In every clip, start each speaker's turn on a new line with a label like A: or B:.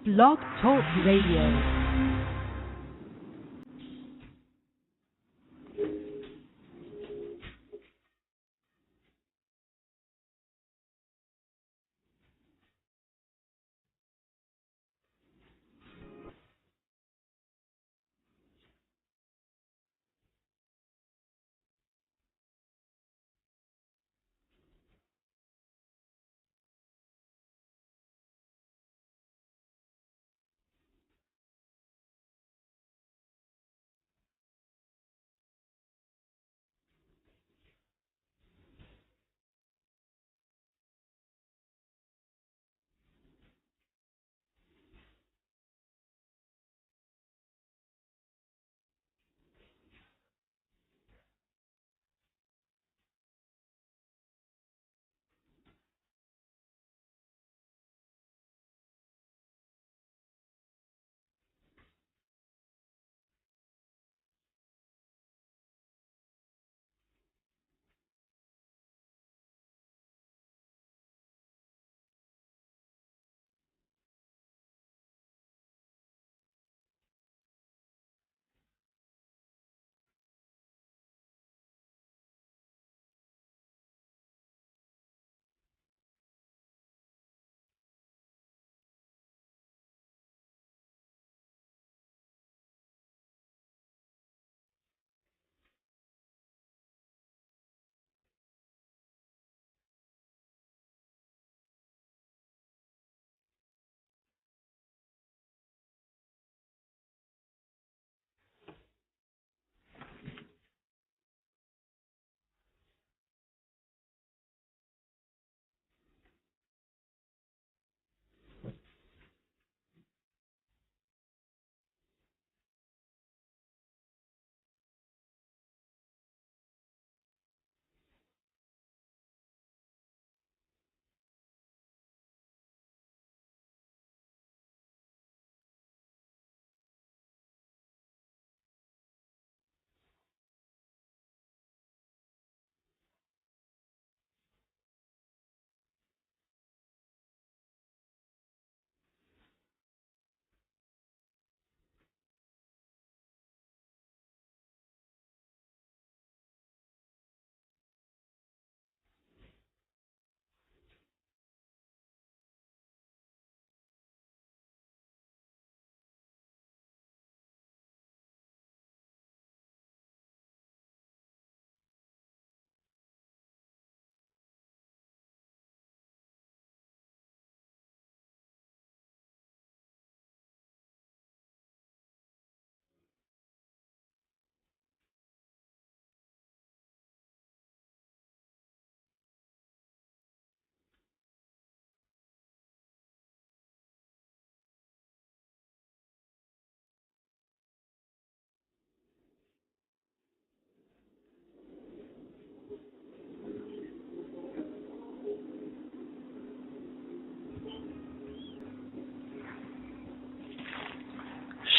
A: Blog Talk Radio.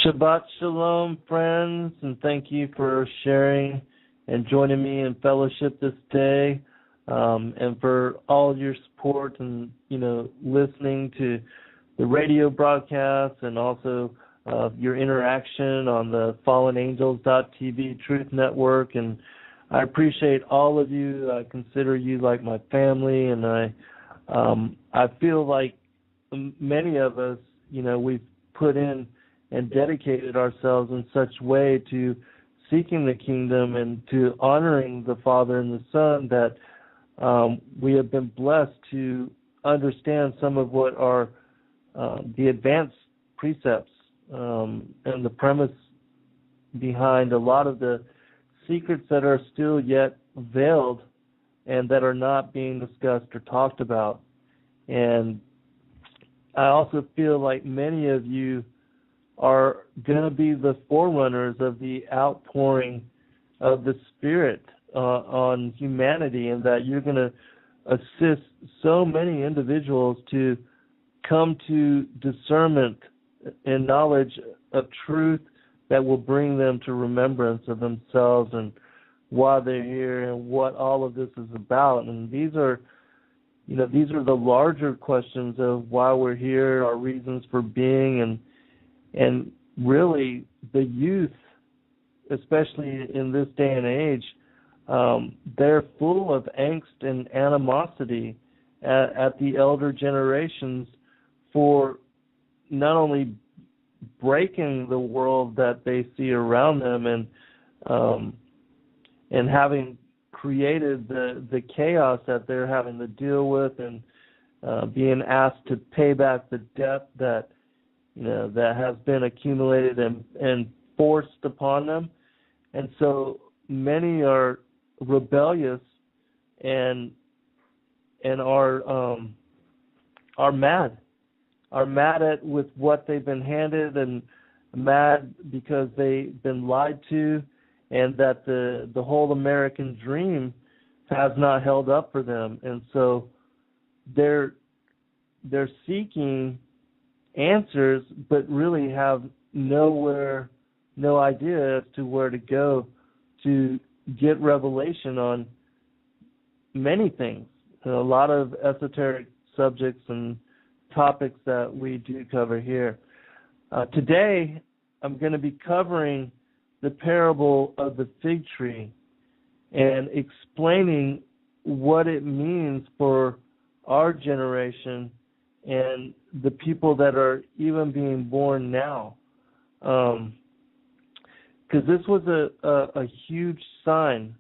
B: Shabbat Shalom, friends, and thank you for sharing and joining me in fellowship this day, and for all your support and, listening to the radio broadcast and also your interaction on the fallenangels.tv Truth Network. And I appreciate all of you. I consider you like my family, and I feel like many of us, we've put in and dedicated ourselves in such way to seeking the kingdom and to honoring the Father and the Son that we have been blessed to understand some of what are the advanced precepts and the premise behind a lot of the secrets that are still yet veiled and that are not being discussed or talked about. And I also feel like many of you are going to be the forerunners of the outpouring of the Spirit on humanity, and that you're going to assist so many individuals to come to discernment and knowledge of truth that will bring them to remembrance of themselves and why they're here and what all of this is about. And these are, these are the larger questions of why we're here, our reasons for being, and really the youth, especially in this day and age, they're full of angst and animosity at the elder generations for not only breaking the world that they see around them and having created the chaos that they're having to deal with, and being asked to pay back the debt that that has been accumulated and forced upon them. And so many are rebellious and are mad at with what they've been handed, and mad because they've been lied to, and that the whole American dream has not held up for them. And so they're seeking answers, but really have no idea as to where to go to get revelation on many things. A lot of esoteric subjects and topics that we do cover here. Today, I'm going to be covering the parable of the fig tree and explaining what it means for our generation and the people that are even being born now. Because this was a huge sign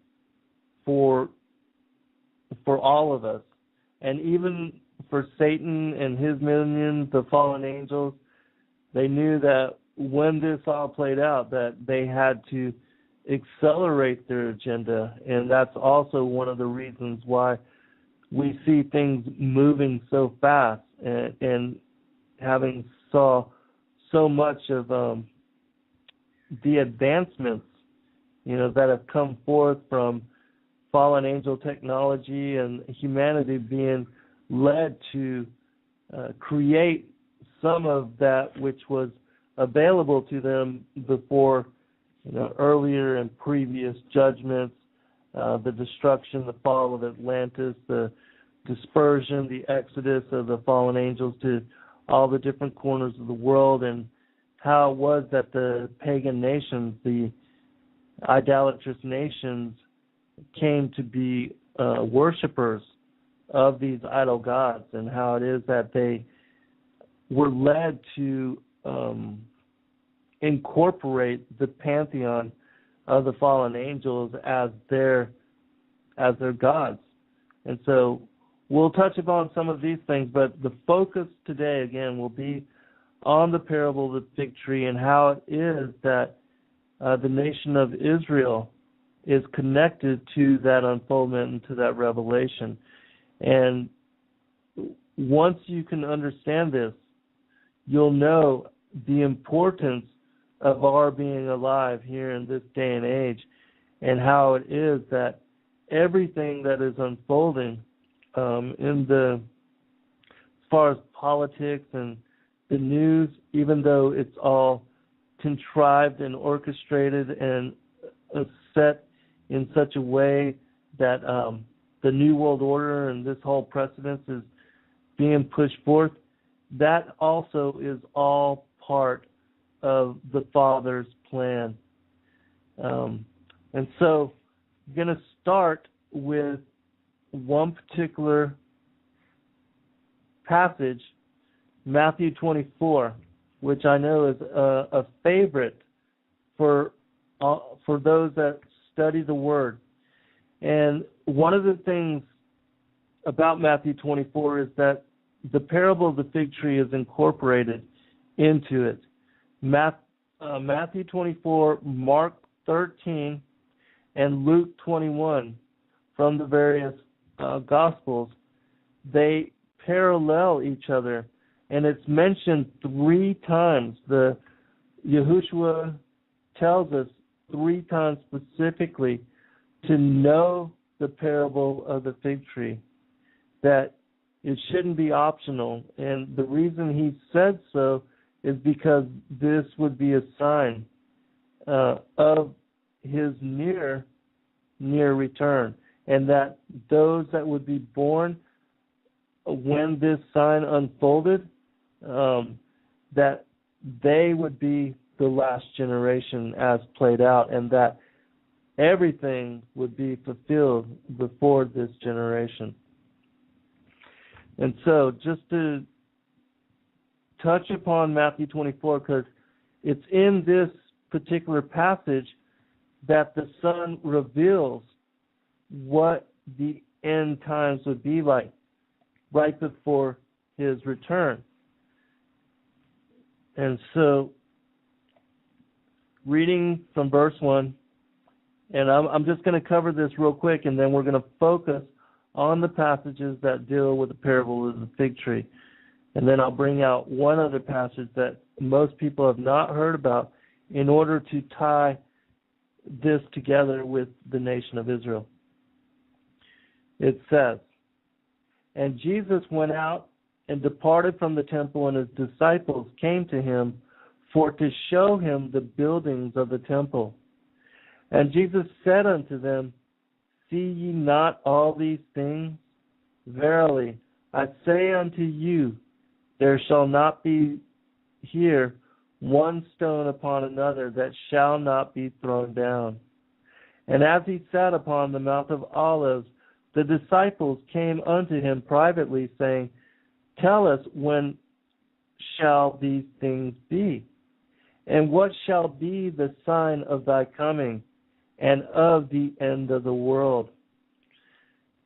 B: for all of us, and even for Satan and his minions, the fallen angels. They knew that when this all played out, that they had to accelerate their agenda, and that's also one of the reasons why we see things moving so fast and having saw so much of the advancements, that have come forth from fallen angel technology and humanity being led to create some of that which was available to them before, earlier and previous judgments, the destruction, the fall of Atlantis, the dispersion, the exodus of the fallen angels to all the different corners of the world, and how it was that the pagan nations, the idolatrous nations, came to be worshipers of these idol gods, and how it is that they were led to incorporate the pantheon of the fallen angels as their gods. And so we'll touch upon some of these things, but the focus today, again, will be on the parable of the fig tree and how it is that the nation of Israel is connected to that unfoldment and to that revelation. And once you can understand this, you'll know the importance of our being alive here in this day and age, and how it is that everything that is unfolding as far as politics and the news, even though it's all contrived and orchestrated and set in such a way that the New World Order and this whole precedence is being pushed forth, that also is all part of the Father's plan. And so I'm going to start with one particular passage, Matthew 24, which I know is a favorite for those that study the Word. And one of the things about Matthew 24 is that the parable of the fig tree is incorporated into it. Matthew 24, Mark 13, and Luke 21 from the various Gospels, they parallel each other, and it's mentioned 3 times. The Yahushua tells us 3 times specifically to know the parable of the fig tree, that it shouldn't be optional. And the reason he said so is because this would be a sign of his near return, and that those that would be born when this sign unfolded, that they would be the last generation as played out, and that everything would be fulfilled before this generation. And so just to touch upon Matthew 24, because it's in this particular passage that the Son reveals what the end times would be like right before his return. And so, reading from verse 1, and I'm just going to cover this real quick, and then we're going to focus on the passages that deal with the parable of the fig tree. And then I'll bring out one other passage that most people have not heard about in order to tie this together with the nation of Israel. It says, "And Jesus went out and departed from the temple, and his disciples came to him for to show him the buildings of the temple. And Jesus said unto them, See ye not all these things? Verily, I say unto you, there shall not be here one stone upon another that shall not be thrown down. And as he sat upon the Mount of Olives, the disciples came unto him privately, saying, Tell us, when shall these things be? And what shall be the sign of thy coming and of the end of the world?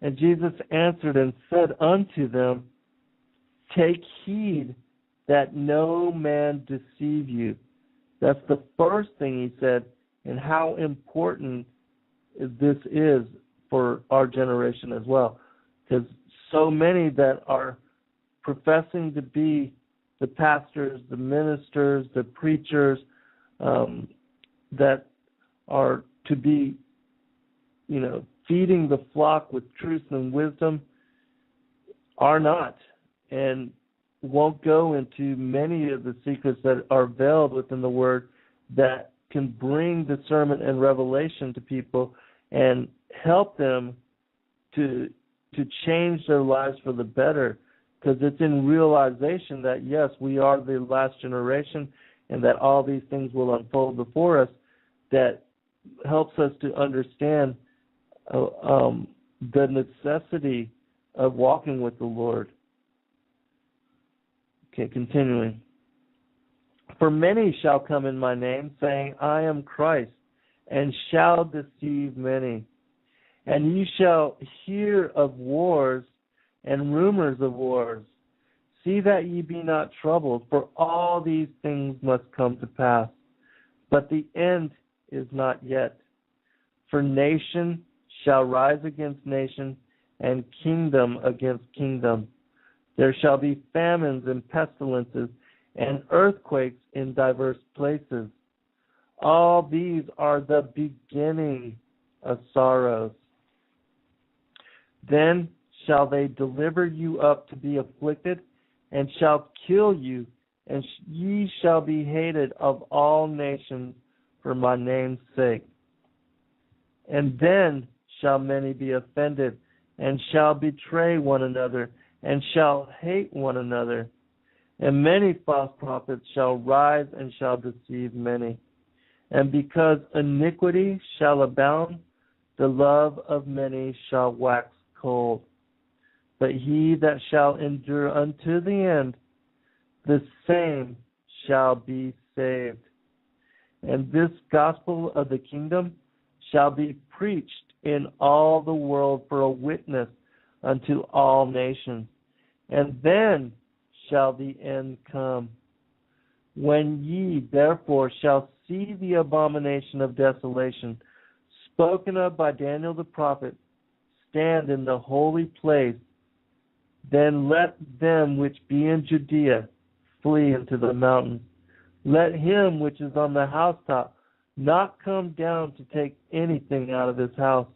B: And Jesus answered and said unto them, Take heed that no man deceive you." That's the first thing he said, and how important this is for our generation as well. Because so many that are professing to be the pastors, the ministers, the preachers, that are to be, feeding the flock with truth and wisdom, are not, and won't go into many of the secrets that are veiled within the Word that can bring discernment and revelation to people and help them to change their lives for the better. Because it's in realization that, yes, we are the last generation and that all these things will unfold before us, that helps us to understand the necessity of walking with the Lord. Okay, continuing. "For many shall come in my name, saying, I am Christ, and shall deceive many. And ye shall hear of wars and rumors of wars. See that ye be not troubled, for all these things must come to pass. But the end is not yet. For nation shall rise against nation, and kingdom against kingdom. There shall be famines and pestilences, and earthquakes in diverse places. All these are the beginning of sorrows. Then shall they deliver you up to be afflicted, and shall kill you, and ye shall be hated of all nations for my name's sake. And then shall many be offended, and shall betray one another, and shall hate one another. And many false prophets shall rise and shall deceive many. And because iniquity shall abound, the love of many shall wax cold. But he that shall endure unto the end, the same shall be saved. And this gospel of the kingdom shall be preached in all the world for a witness unto all nations. And then shall the end come. When ye therefore shall see the abomination of desolation, spoken of by Daniel the prophet, stand in the holy place, then let them which be in Judea flee into the mountains. Let him which is on the housetop not come down to take anything out of his house,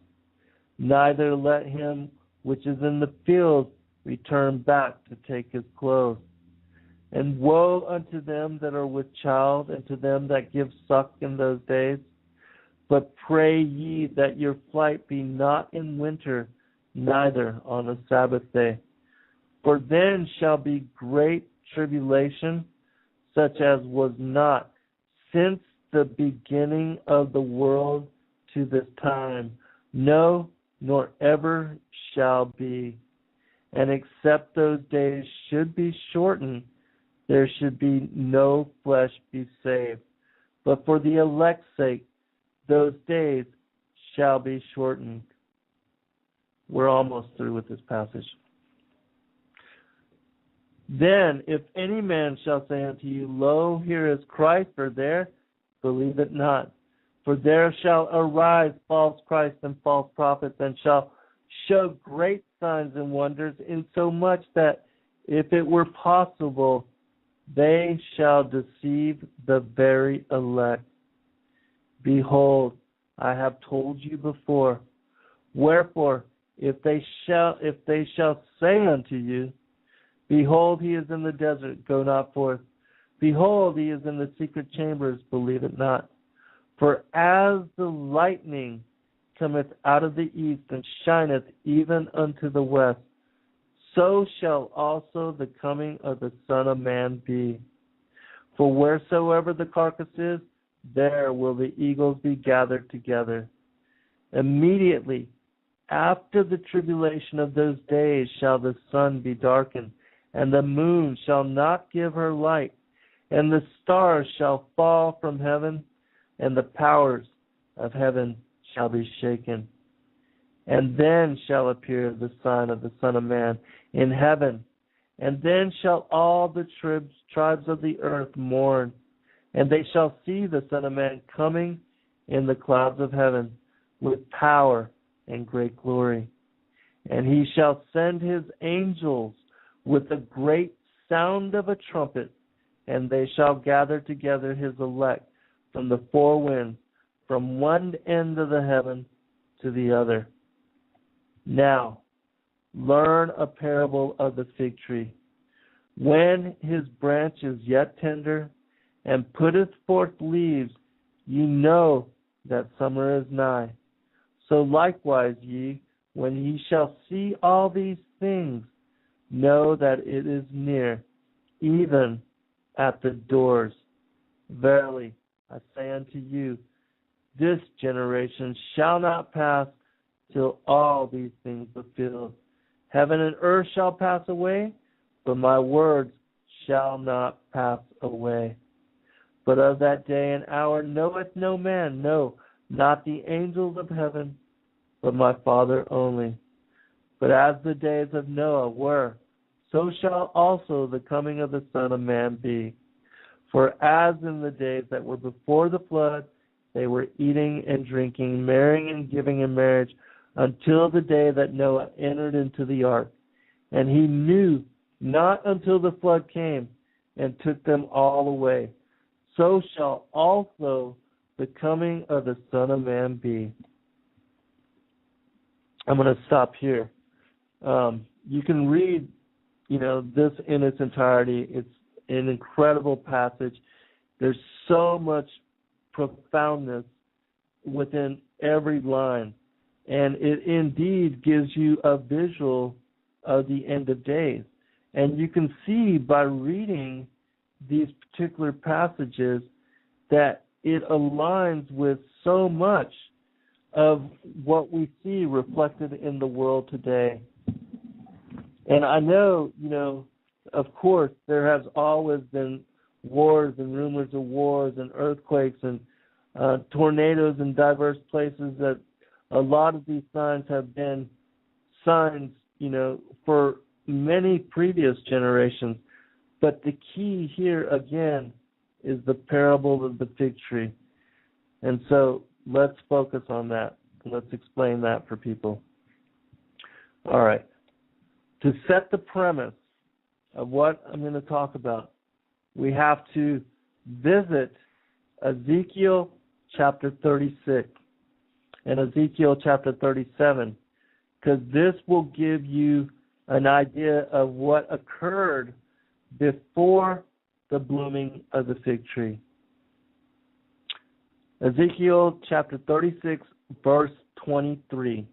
B: neither let him which is in the field return back to take his clothes. And woe unto them that are with child, and to them that give suck in those days. But pray ye that your flight be not in winter, neither on a Sabbath day. For then shall be great tribulation, such as was not since the beginning of the world to this time, no, nor ever shall be. And except those days should be shortened, there should be no flesh be saved. But for the elect's sake, those days shall be shortened. We're almost through with this passage. Then, if any man shall say unto you, Lo, here is Christ, or there, believe it not. For there shall arise false Christs and false prophets, and shall show great signs and wonders, insomuch that, if it were possible, they shall deceive the very elect. Behold, I have told you before. Wherefore, if they shall say unto you, Behold, he is in the desert, go not forth. Behold, he is in the secret chambers, believe it not. For as the lightning cometh out of the east, and shineth even unto the west, so shall also the coming of the Son of Man be. For wheresoever the carcass is, there will the eagles be gathered together. Immediately after the tribulation of those days shall the sun be darkened, and the moon shall not give her light, and the stars shall fall from heaven, and the powers of heaven shall be shaken. And then shall appear the sign of the Son of Man in heaven, and then shall all the tribes of the earth mourn, and they shall see the Son of Man coming in the clouds of heaven with power and great glory. And he shall send his angels with a great sound of a trumpet, and they shall gather together his elect from the four winds, from one end of the heaven to the other. Now, learn a parable of the fig tree. When his branch is yet tender, and putteth forth leaves, ye know that summer is nigh. So likewise ye, when ye shall see all these things, know that it is near, even at the doors. Verily, I say unto you, this generation shall not pass till all these things be fulfilled. Heaven and earth shall pass away, but my words shall not pass away. But of that day and hour knoweth no man, no, not the angels of heaven, but my Father only. But as the days of Noah were, so shall also the coming of the Son of Man be. For as in the days that were before the flood, they were eating and drinking, marrying and giving in marriage, until the day that Noah entered into the ark. And he knew not until the flood came and took them all away. So shall also the coming of the Son of Man be. I'm going to stop here. You can read, this in its entirety. It's an incredible passage. There's so much profoundness within every line. And it indeed gives you a visual of the end of days. And you can see by reading these particular passages that it aligns with so much of what we see reflected in the world today. And I know, of course, there has always been wars and rumors of wars and earthquakes and tornadoes in diverse places, that a lot of these signs have been signs, for many previous generations. But the key here, again, is the parable of the fig tree. And so let's focus on that. Let's explain that for people. All right. To set the premise of what I'm going to talk about, we have to visit Ezekiel chapter 36 and Ezekiel chapter 37, because this will give you an idea of what occurred before the blooming of the fig tree. Ezekiel chapter 36, verse 23.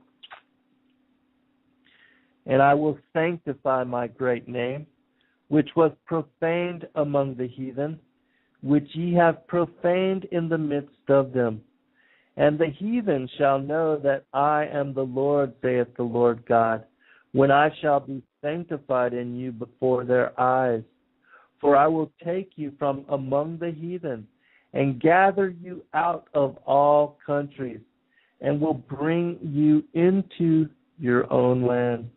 B: and I will sanctify my great name, which was profaned among the heathen, which ye have profaned in the midst of them. And the heathen shall know that I am the Lord, saith the Lord God, when I shall be sanctified in you before their eyes. For I will take you from among the heathen, and gather you out of all countries, and will bring you into your own land.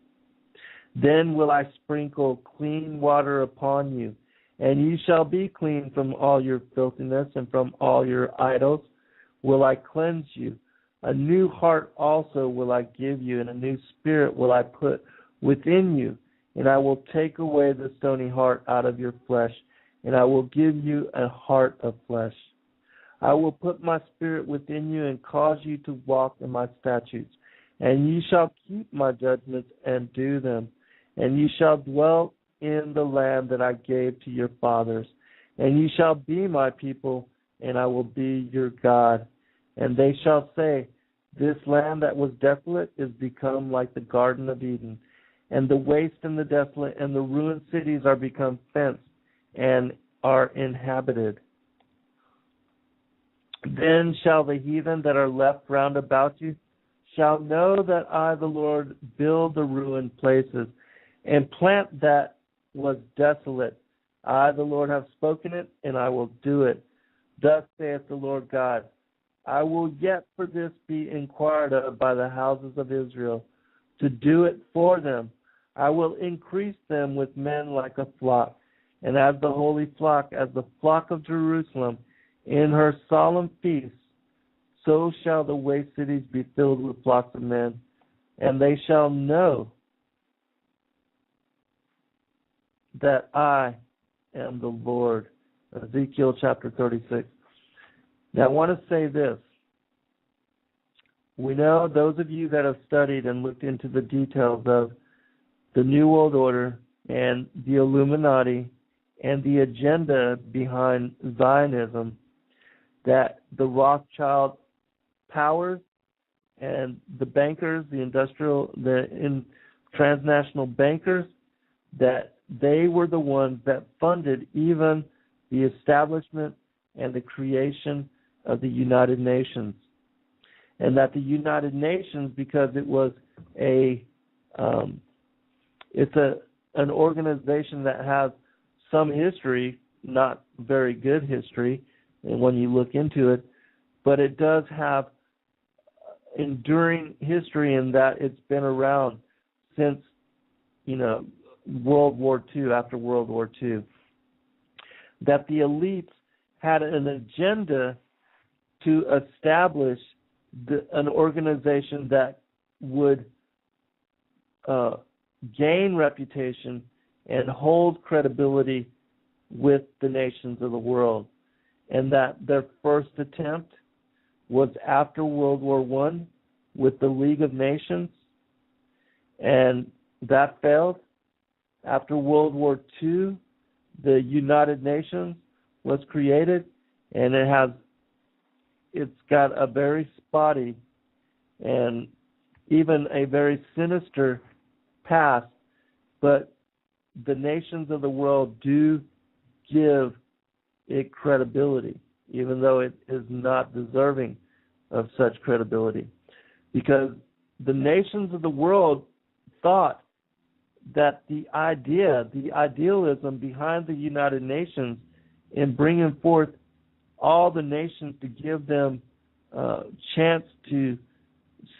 B: Then will I sprinkle clean water upon you, and you shall be clean from all your filthiness, and from all your idols will I cleanse you. A new heart also will I give you, and a new spirit will I put within you. And I will take away the stony heart out of your flesh, and I will give you a heart of flesh. I will put my spirit within you and cause you to walk in my statutes. And you shall keep my judgments and do them. And you shall dwell in the land that I gave to your fathers. And you shall be my people, and I will be your God. And they shall say, this land that was desolate is become like the Garden of Eden. And the waste and the desolate and the ruined cities are become fenced and are inhabited. Then shall the heathen that are left round about you shall know that I, the Lord, build the ruined places and plant that was desolate. I, the Lord, have spoken it, and I will do it. Thus saith the Lord God, I will yet for this be inquired of by the houses of Israel, to do it for them. I will increase them with men like a flock, and as the holy flock, as the flock of Jerusalem, in her solemn feasts, so shall the waste cities be filled with flocks of men, and they shall know that I am the Lord. Ezekiel chapter 36. Now I want to say this. We know, those of you that have studied and looked into the details of the New World Order and the Illuminati and the agenda behind Zionism, that the Rothschild powers and the bankers, the transnational bankers, that they were the ones that funded even the establishment and the creation of the United Nations. And that the United Nations, because it was an organization that has some history, not very good history, and when you look into it, but it does have enduring history in that it's been around since, World War II, after World War II. That the elites had an agenda to establish an organization that would gain reputation and hold credibility with the nations of the world. And that their first attempt was after World War I with the League of Nations, and that failed. After World War II, the United Nations was created, and it's got a very spotty and even a very sinister past, but the nations of the world do give it credibility, even though it is not deserving of such credibility. Because the nations of the world thought that the idealism behind the United Nations in bringing forth all the nations to give them a chance to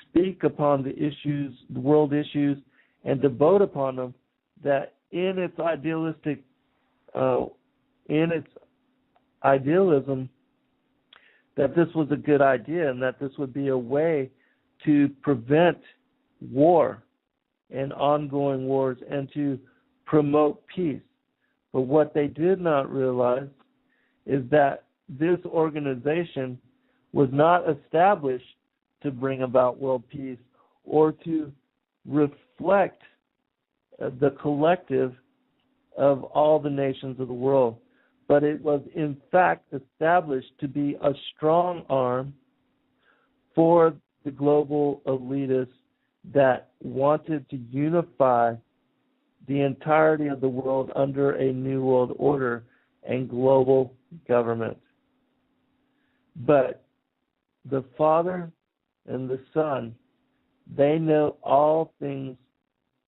B: speak upon the issues, the world issues, and to vote upon them, that in its idealism, that this was a good idea and that this would be a way to prevent war and ongoing wars and to promote peace. But what they did not realize is that this organization was not established to bring about world peace or to reflect the collective of all the nations of the world, but it was in fact established to be a strong arm for the global elitists that wanted to unify the entirety of the world under a new world order and global government. But the Father and the Son, they know all things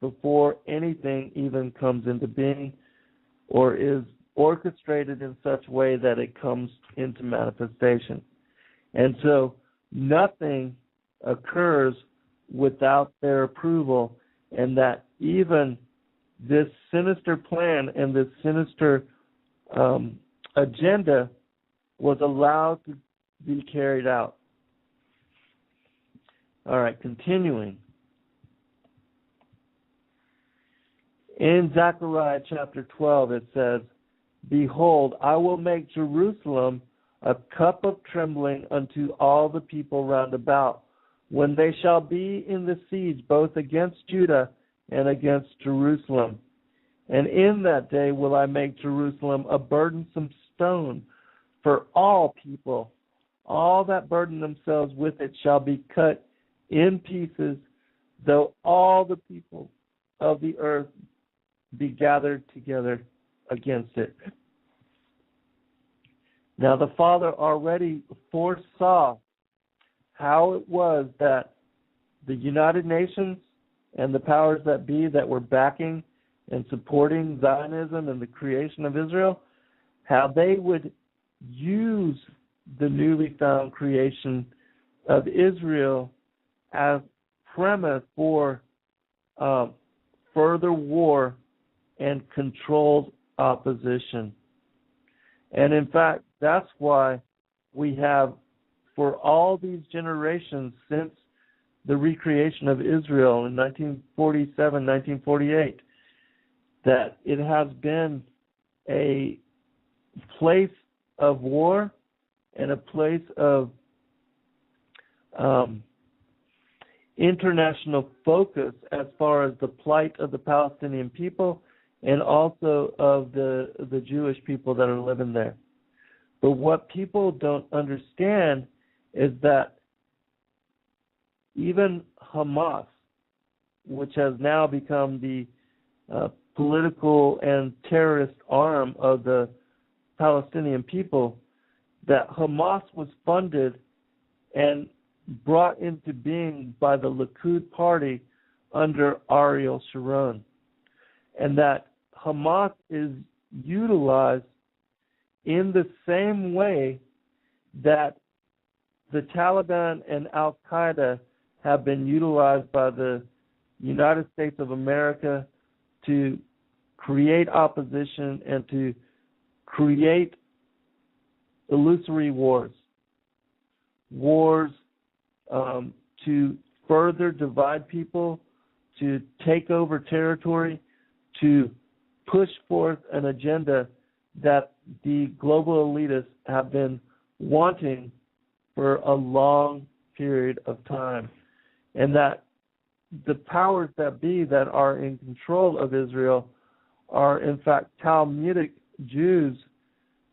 B: before anything even comes into being or is orchestrated in such a way that it comes into manifestation. And so nothing occurs without their approval, and that even this sinister plan and this sinister agenda was allowed to be carried out. All right, continuing. In Zechariah chapter 12, it says, "Behold, I will make Jerusalem a cup of trembling unto all the people round about, when they shall be in the siege both against Judah and against Jerusalem. And in that day will I make Jerusalem a burdensome stone for all people. All that burden themselves with it shall be cut in pieces, though all the people of the earth be gathered together against it." Now the Father already foresaw how it was that the United Nations and the powers that be that were backing and supporting Zionism and the creation of Israel, how they would use the newly found creation of Israel as premise for further war and controlled opposition. And in fact, that's why we have, for all these generations since the recreation of Israel in 1947, 1948, that it has been a place of war and a place of international focus as far as the plight of the Palestinian people and also of the Jewish people that are living there. But what people don't understand is that even Hamas, which has now become the political and terrorist arm of the Palestinian people, that Hamas was funded and brought into being by the Likud party under Ariel Sharon, and that Hamas is utilized in the same way that the Taliban and Al-Qaeda have been utilized by the United States of America to create opposition and to create illusory wars to further divide people, to take over territory, to push forth an agenda that the global elitists have been wanting for a long period of time. And that the powers that be that are in control of Israel are in fact Talmudic Jews,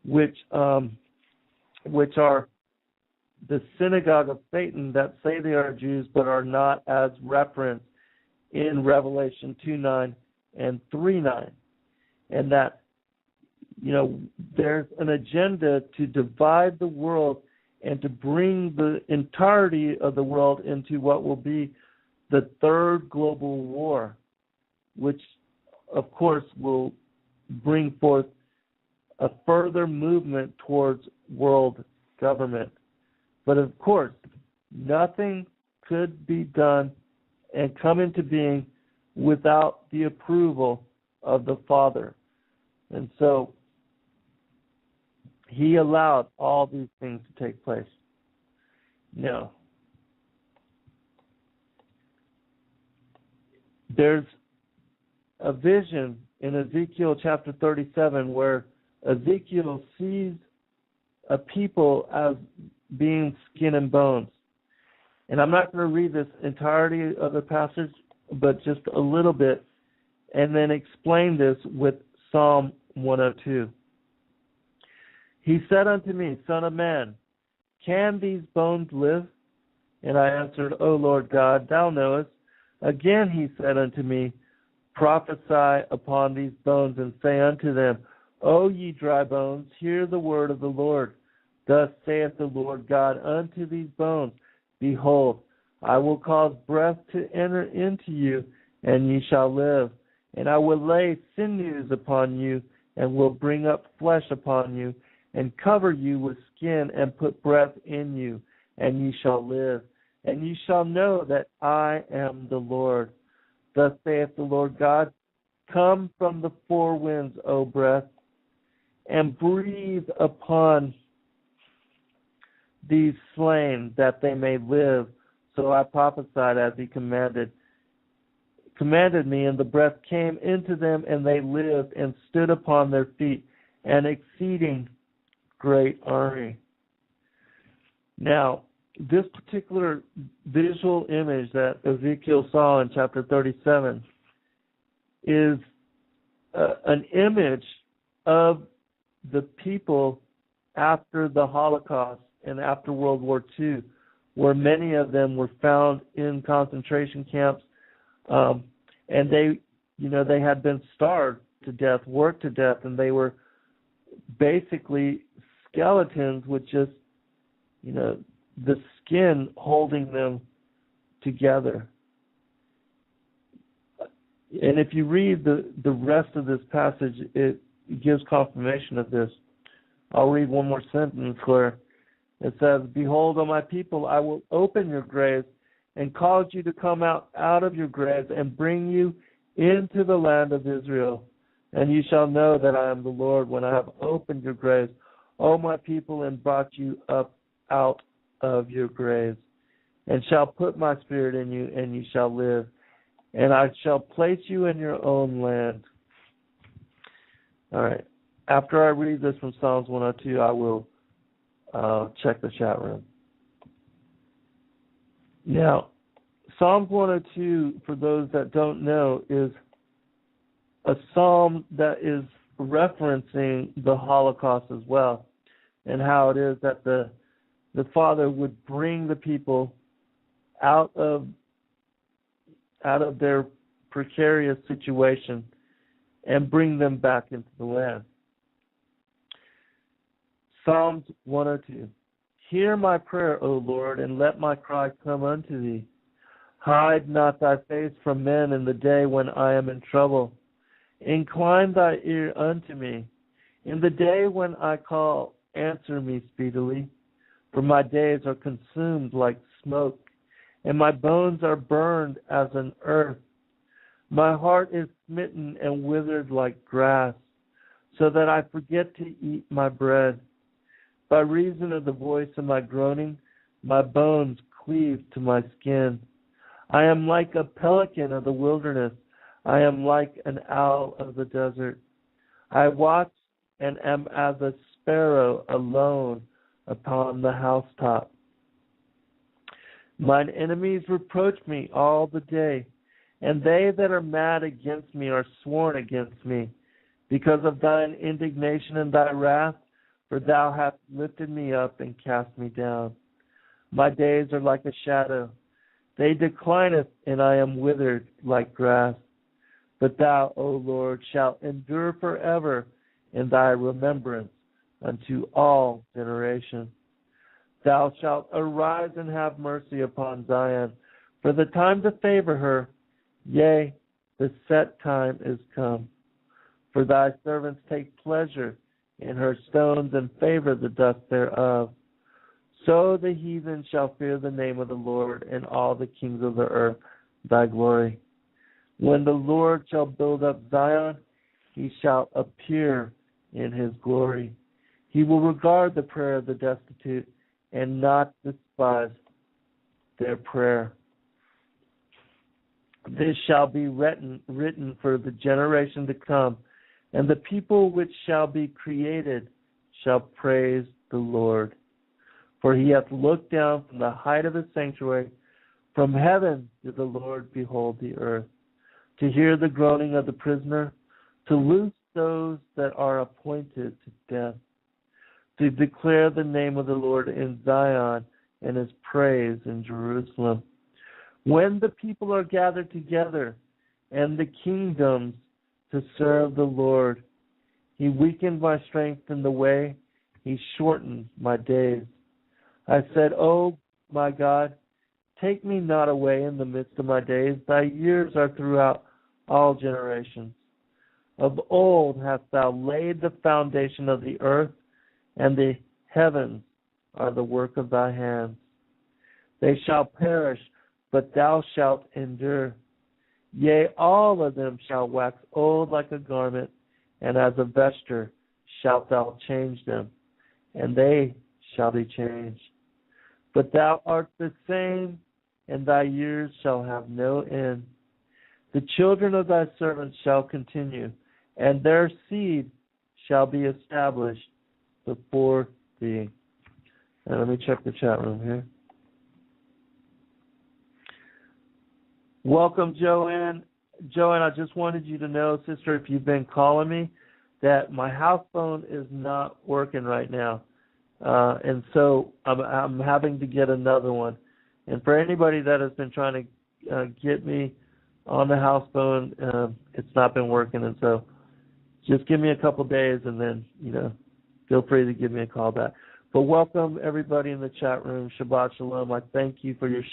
B: which are the synagogue of Satan that say they are Jews but are not as referenced in Revelation 2:9 and 3:9. And that, there's an agenda to divide the world and to bring the entirety of the world into what will be the third global war, which, of course, will bring forth a further movement towards world government. But, of course, nothing could be done and come into being without the approval of the Father. And so he allowed all these things to take place. Now, there's a vision in Ezekiel chapter 37 where Ezekiel sees a people as being skin and bones. And I'm not going to read this entirety of the passage, but just a little bit, and then explain this with Psalm 102. He said unto me, Son of man, can these bones live? And I answered, O Lord God, thou knowest. Again he said unto me, Prophesy upon these bones, and say unto them, O ye dry bones, hear the word of the Lord. Thus saith the Lord God unto these bones, Behold, I will cause breath to enter into you, and ye shall live. And I will lay sinews upon you, and will bring up flesh upon you, and cover you with skin, and put breath in you, and ye shall live. And ye shall know that I am the Lord. Thus saith the Lord God, Come from the four winds, O breath, and breathe upon these slain, that they may live. So I prophesied as he commanded me, and the breath came into them, and they lived, and stood upon their feet, an exceeding great army. Now, this particular visual image that Ezekiel saw in chapter 37 is an image of the people after the Holocaust and after World War II, where many of them were found in concentration camps, and they had been starved to death, worked to death, and they were basically skeletons with just, the skin holding them together. And if you read the rest of this passage, it gives confirmation of this. I'll read one more sentence where it says, Behold, O my people, I will open your graves and cause you to come out of your graves and bring you into the land of Israel. And you shall know that I am the Lord when I have opened your graves, O my people, and brought you up out of your graves, and shall put my spirit in you, and you shall live, and I shall place you in your own land. All right. After I read this from Psalms 102, I will check the chat room. Now, Psalms 102, for those that don't know, is a psalm that is referencing the Holocaust as well, and how it is that the Father would bring the people out of their precarious situation and bring them back into the land. Psalms 102. Hear my prayer, O Lord, and let my cry come unto thee. Hide not thy face from men in the day when I am in trouble. Incline thy ear unto me. In the day when I call, answer me speedily. For my days are consumed like smoke, and my bones are burned as an earth. My heart is smitten and withered like grass, so that I forget to eat my bread. By reason of the voice of my groaning, my bones cleave to my skin. I am like a pelican of the wilderness. I am like an owl of the desert. I watch and am as a sparrow alone upon the housetop. Mine enemies reproach me all the day, and they that are mad against me are sworn against me, because of thine indignation and thy wrath, for thou hast lifted me up and cast me down. My days are like a shadow. They declineth, and I am withered like grass. But thou, O Lord, shalt endure forever in thy remembrance unto all generations. Thou shalt arise and have mercy upon Zion, for the time to favor her, yea, the set time is come. For thy servants take pleasure in her stones, and favor the dust thereof. So the heathen shall fear the name of the Lord, and all the kings of the earth thy glory. When the Lord shall build up Zion, he shall appear in his glory. He will regard the prayer of the destitute, and not despise their prayer. This shall be written for the generation to come, and the people which shall be created shall praise the Lord. For he hath looked down from the height of his sanctuary. From heaven did the Lord behold the earth, to hear the groaning of the prisoner, to loose those that are appointed to death, to declare the name of the Lord in Zion, and his praise in Jerusalem. When the people are gathered together and the kingdoms to serve the Lord, He weakened my strength in the way. He shortened my days. I said, Oh, my God, take me not away in the midst of my days. Thy years are throughout all generations. Of old hast thou laid the foundation of the earth, and the heavens are the work of thy hands. They shall perish, but thou shalt endure. Yea, all of them shall wax old like a garment, and as a vesture shalt thou change them, and they shall be changed. But thou art the same, and thy years shall have no end. The children of thy servants shall continue, and their seed shall be established before thee. And let me check the chat room here. Welcome, Joanne. Joanne, I just wanted you to know, sister, if you've been calling me, that my house phone is not working right now. And so I'm having to get another one. And for anybody that has been trying to get me on the house phone, it's not been working. And so just give me a couple days, and then, feel free to give me a call back. But welcome, everybody in the chat room. Shabbat Shalom. I thank you for your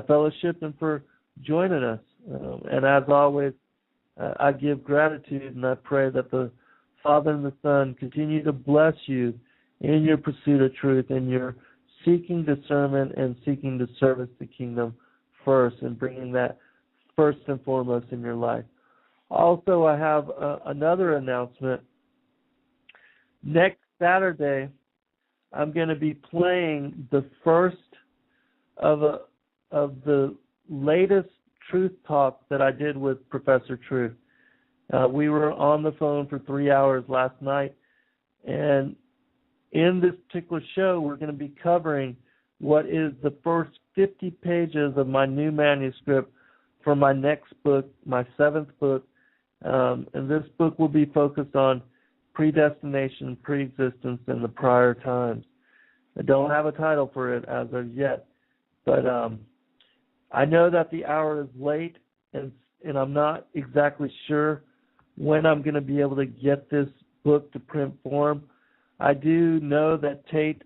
B: fellowship and for joining us. And as always, I give gratitude, and I pray that the Father and the Son continue to bless you in your pursuit of truth, and your seeking discernment and seeking to service the kingdom first, and bringing that first and foremost in your life. Also, I have another announcement. Next Saturday, I'm going to be playing the first of the latest Truth Talk that I did with Professor Truth. We were on the phone for 3 hours last night, and in this particular show, we're going to be covering what is the first 50 pages of my new manuscript for my next book, my 7th book. And this book will be focused on predestination, preexistence, and the prior times. I don't have a title for it as of yet, but I know that the hour is late, and I'm not exactly sure when I'm going to be able to get this book to print form. I do know that Tate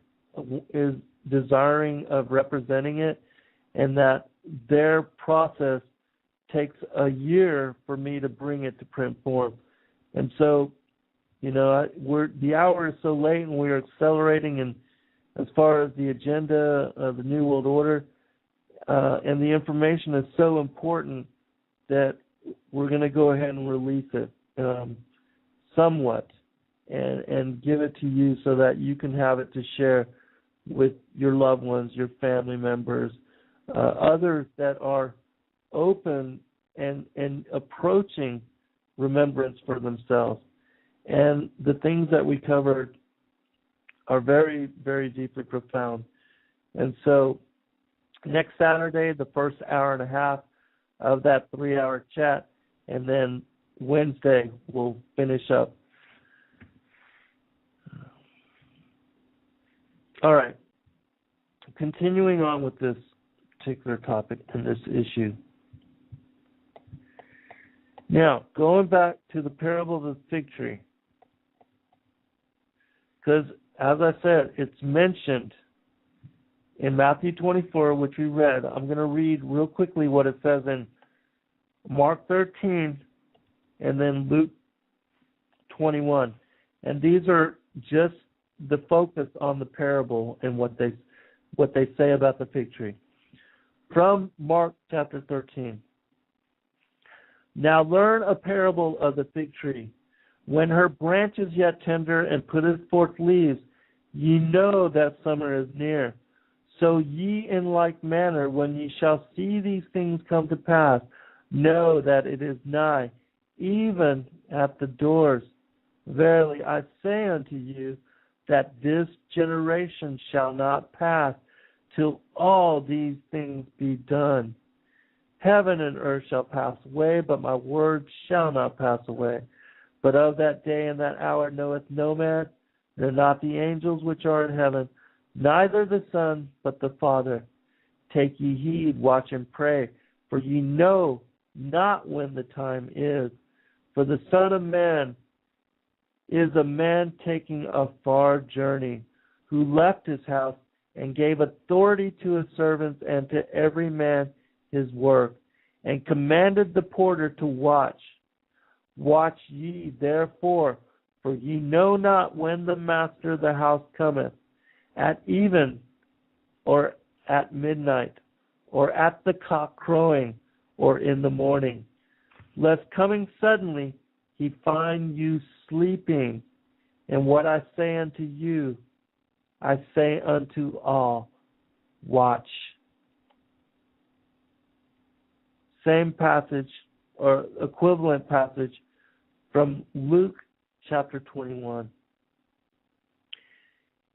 B: is desiring of representing it, and that their process takes a year for me to bring it to print form. And so, the hour is so late, and we're accelerating in as far as the agenda of the New World Order, and the information is so important that we're going to go ahead and release it somewhat and give it to you so that you can have it to share with your loved ones, your family members, others that are open and approaching remembrance for themselves. And the things that we covered are very, very deeply profound. And so next Saturday, the first hour and a half of that 3-hour chat, and then Wednesday we'll finish up. All right. Continuing on with this particular topic and this issue. Now, going back to the parable of the fig tree, because, as I said, it's mentioned in Matthew 24, which we read. I'm going to read real quickly what it says in Mark 13 and then Luke 21. And these are just the focus on the parable and what they say about the fig tree. From Mark chapter 13. Now learn a parable of the fig tree. When her branch is yet tender and putteth forth leaves, ye know that summer is near. So ye in like manner, when ye shall see these things come to pass, know that it is nigh, even at the doors. Verily I say unto you, that this generation shall not pass till all these things be done. Heaven and earth shall pass away, but my word shall not pass away. But of that day and that hour knoweth no man, nor not the angels which are in heaven, neither the Son, but the Father. take ye heed, watch and pray, for ye know not when the time is. For the Son of Man is a man taking a far journey, who left his house and gave authority to his servants and to every man his work, and commanded the porter to watch. Watch ye therefore, for ye know not when the master of the house cometh, at even, or at midnight, or at the cock crowing, or in the morning, lest coming suddenly he find you sleeping. And what I say unto you, I say unto all, watch. Same passage, or equivalent passage, from Luke chapter 21.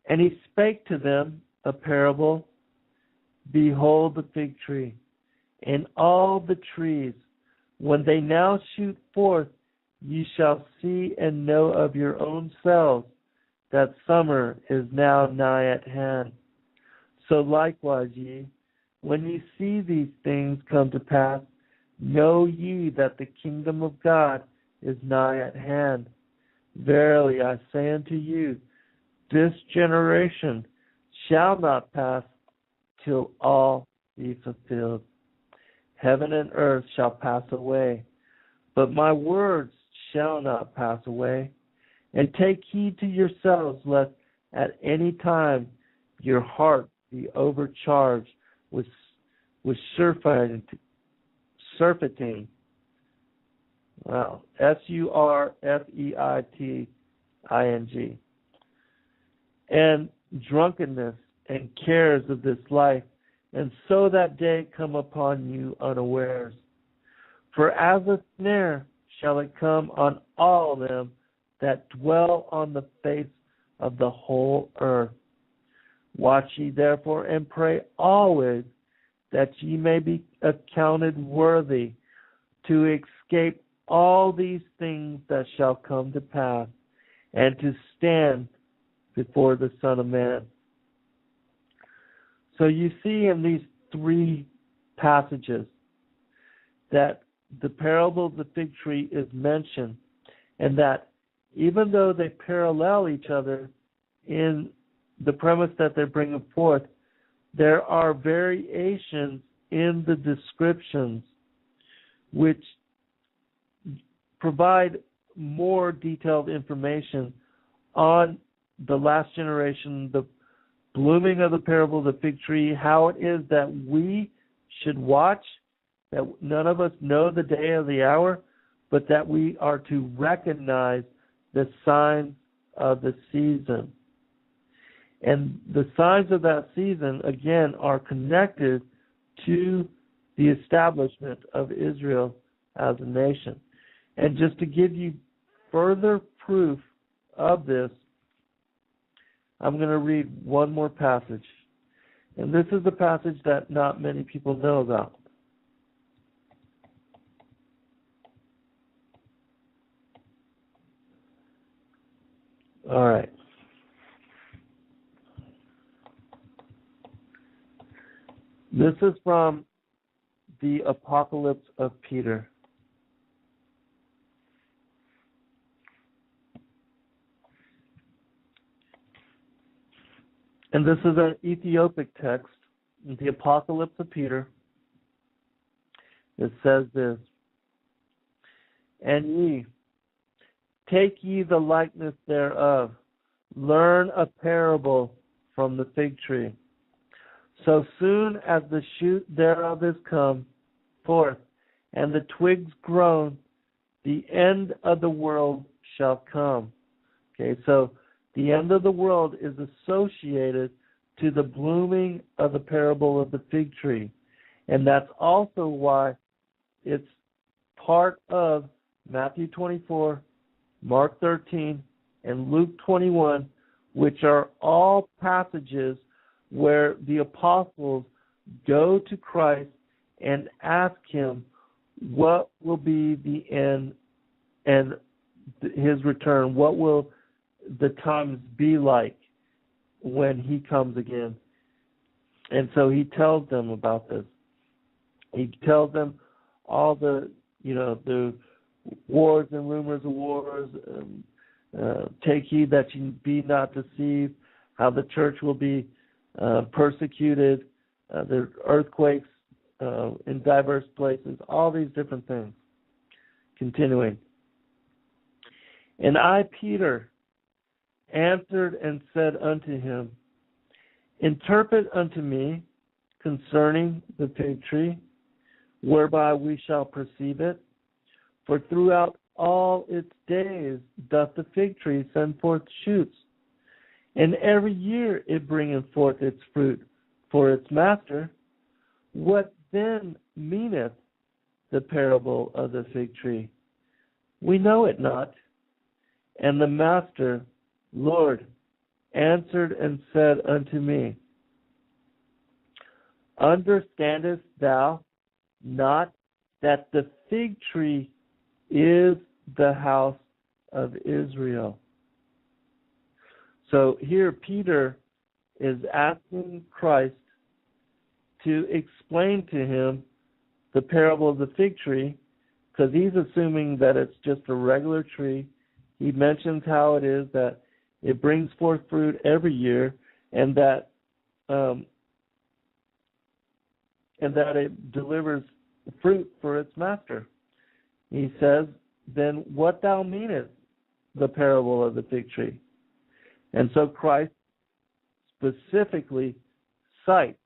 B: And he spake to them a parable. Behold the fig tree, and all the trees. When they now shoot forth, ye shall see and know of your own selves that summer is now nigh at hand. So likewise ye, when ye see these things come to pass, know ye that the kingdom of God is nigh at hand. Verily I say unto you, this generation shall not pass till all be fulfilled. Heaven and earth shall pass away, but my words shall not pass away. And take heed to yourselves, lest at any time your heart be overcharged with surfeiting. Wow. surfeiting. And drunkenness and cares of this life, and so that day come upon you unawares. For as a snare shall it come on all them that dwell on the face of the whole earth. Watch ye therefore and pray always, that ye may be accounted worthy to escape all these things that shall come to pass, and to stand before the Son of Man. So you see in these three passages that the parable of the fig tree is mentioned, and that even though they parallel each other in the premise that they're bringing forth, there are variations in the descriptions which provide more detailed information on the last generation, the blooming of the parable of the fig tree, how it is that we should watch, that none of us know the day or the hour, but that we are to recognize the signs of the season. And the signs of that season, again, are connected to the establishment of Israel as a nation. And just to give you further proof of this, I'm going to read one more passage. And this is the passage that not many people know about. All right. This is from the Apocalypse of Peter. And this is an Ethiopic text, the Apocalypse of Peter. It says this, and ye, take ye the likeness thereof, learn a parable from the fig tree. So soon as the shoot thereof is come forth, and the twigs grown, the end of the world shall come. Okay, so the end of the world is associated to the blooming of the parable of the fig tree. And that's also why it's part of Matthew 24, Mark 13, and Luke 21, which are all passages where the apostles go to Christ and ask him what will be the end and his return. What will the times be like when he comes again? And so he tells them about this. He tells them all the wars and rumors of wars. Take heed that you be not deceived. How the church will be persecuted. The earthquakes in diverse places. All these different things. Continuing. And I, Peter, answered and said unto him, interpret unto me concerning the fig tree, whereby we shall perceive it. For throughout all its days doth the fig tree send forth shoots, and every year it bringeth forth its fruit for its master. What then meaneth the parable of the fig tree? We know it not. And the master, Lord, answered and said unto me, understandest thou not that the fig tree is the house of Israel? So here Peter is asking Christ to explain to him the parable of the fig tree, because he's assuming that it's just a regular tree. He mentions how it is that it brings forth fruit every year, and that it delivers fruit for its master. He says, then what thou meanest the parable of the fig tree? And so Christ specifically cites,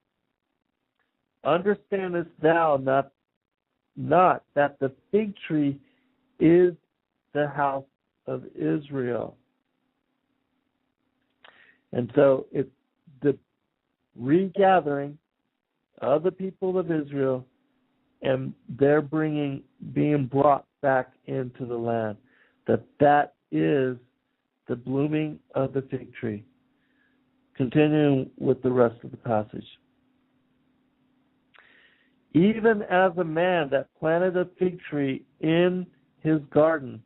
B: understandest thou not that the fig tree is the house of Israel? And so it's the regathering of the people of Israel, and they're being brought back into the land. That is the blooming of the fig tree. Continuing with the rest of the passage. Even as a man that planted a fig tree in his garden,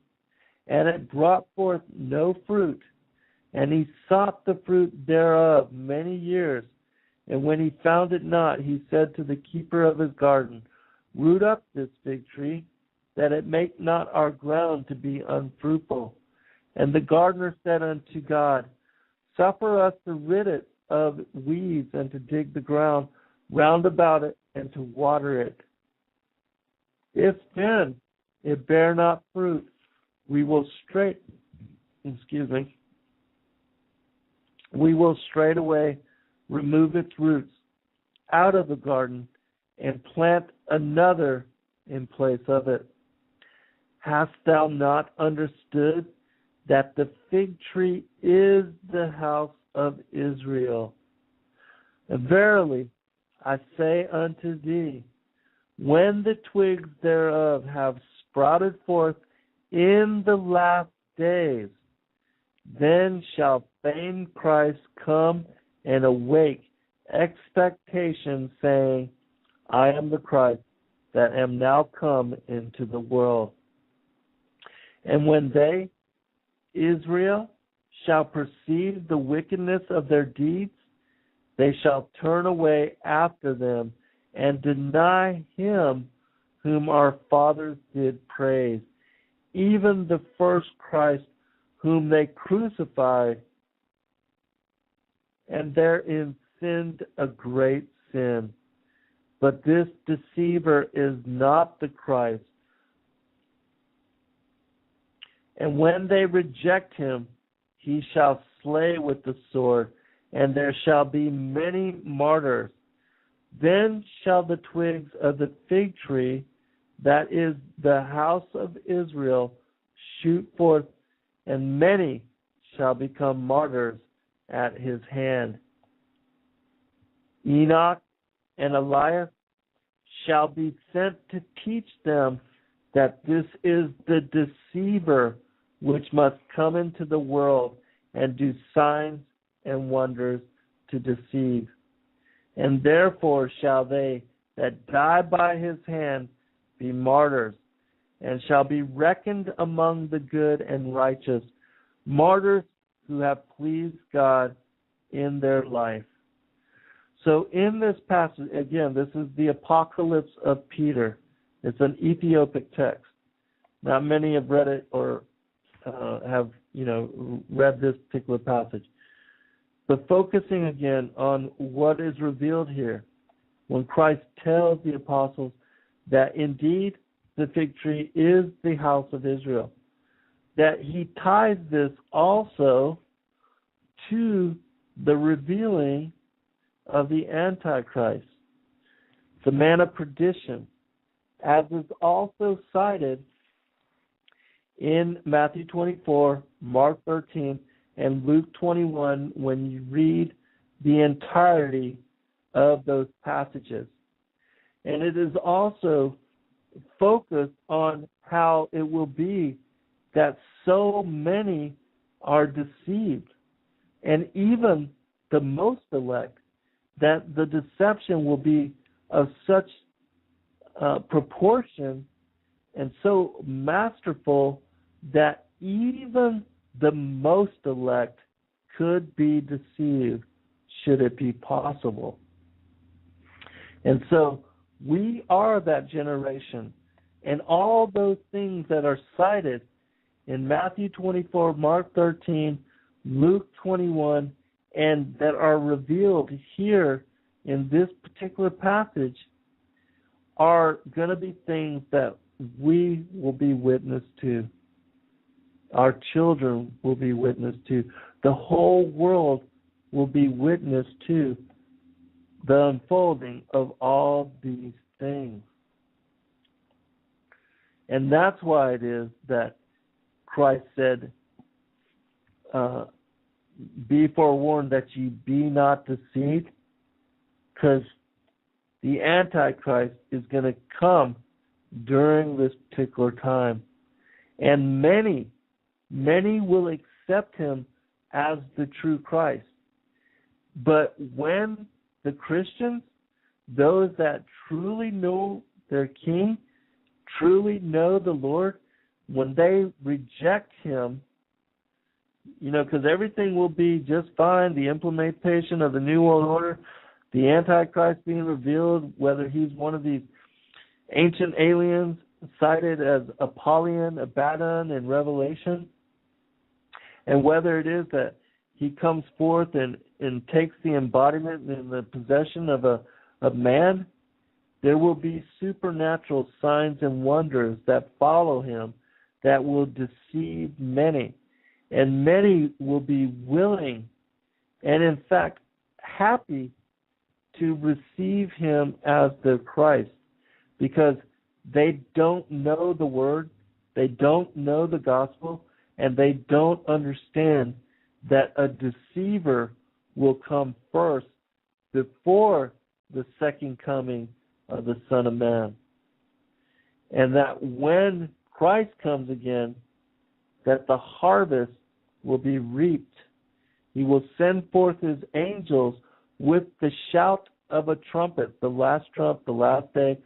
B: and it brought forth no fruit, and he sought the fruit thereof many years, and when he found it not, he said to the keeper of his garden, root up this fig tree, that it make not our ground to be unfruitful. And the gardener said unto God, suffer us to rid it of weeds, and to dig the ground round about it, and to water it. If then it bear not fruit, we will straightway remove its roots out of the garden, and plant another in place of it. Hast thou not understood that the fig tree is the house of Israel? And verily I say unto thee, when the twigs thereof have sprouted forth in the last days, then shall famed Christ come and awake expectation, saying, I am the Christ that am now come into the world. And when they, Israel, shall perceive the wickedness of their deeds, they shall turn away after them, and deny him whom our fathers did praise, even the first Christ whom they crucified, and therein sinned a great sin. But this deceiver is not the Christ. And when they reject him, he shall slay with the sword, and there shall be many martyrs. Then shall the twigs of the fig tree, that is the house of Israel, shoot forth, and many shall become martyrs at his hand. Enoch and Elias shall be sent to teach them that this is the deceiver which must come into the world and do signs and wonders to deceive. And therefore shall they that die by his hand be martyrs, and shall be reckoned among the good and righteous, martyrs who have pleased God in their life. So in this passage, again, this is the Apocalypse of Peter. It's an Ethiopic text. Not many have read it or have, read this particular passage. But focusing again on what is revealed here, when Christ tells the apostles that indeed the fig tree is the house of Israel, that he ties this also to the revealing of the Antichrist, the man of perdition, as is also cited in Matthew 24, Mark 13, and Luke 21 when you read the entirety of those passages. And it is also focused on how it will be that so many are deceived, and even the most elect, that the deception will be of such proportion and so masterful that even the most elect could be deceived should it be possible. And so we are that generation, and all those things that are cited in Matthew 24, Mark 13, Luke 21, and that are revealed here in this particular passage are going to be things that we will be witness to. Our children will be witness to. The whole world will be witness to the unfolding of all these things. And that's why it is that Christ said, be forewarned that ye be not deceived, because the Antichrist is going to come during this particular time. And many will accept him as the true Christ. But when the Christians, those that truly know their King, truly know the Lord, when they reject him, because everything will be just fine, the implementation of the New World Order, the Antichrist being revealed, whether he's one of these ancient aliens cited as Apollyon, Abaddon, in Revelation, and whether it is that he comes forth and takes the embodiment and the possession of man, there will be supernatural signs and wonders that follow him that will deceive many. And many will be willing and, in fact, happy to receive him as their Christ, because they don't know the Word, they don't know the gospel, and they don't understand that a deceiver will come first before the second coming of the Son of Man. And that when Christ comes again, that the harvest will be reaped. He will send forth his angels with the shout of a trumpet, the last trump, the last day,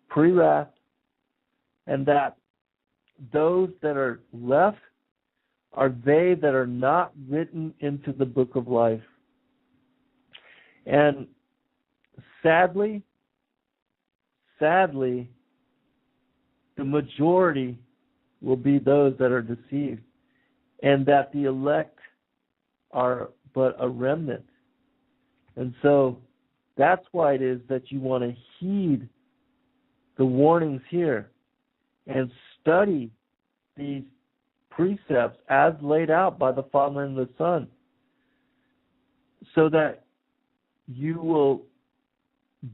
B: pre-wrath, and that those that are left are they that are not written into the book of life. And sadly, the majority will be those that are deceived, and that the elect are but a remnant. And so that's why it is that you want to heed the warnings here and study these precepts as laid out by the Father and the Son, so that you will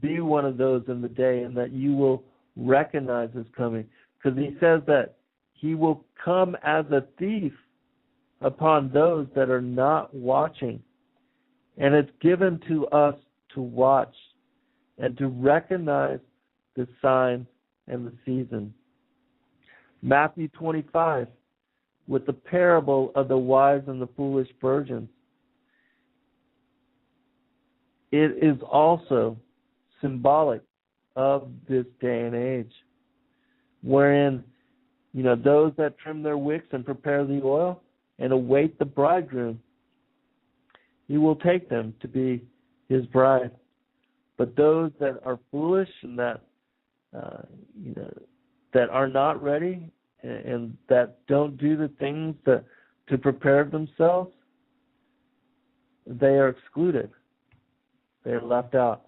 B: be one of those in the day, and that you will recognize his coming. Because he says that he will come as a thief upon those that are not watching. And it's given to us to watch and to recognize the signs and the season. Matthew 25, with the parable of the wise and the foolish virgins, it is also symbolic of this day and age, wherein, those that trim their wicks and prepare the oil and await the bridegroom, he will take them to be his bride. But those that are foolish and that that are not ready and that don't do the things to prepare themselves, they are excluded. They are left out.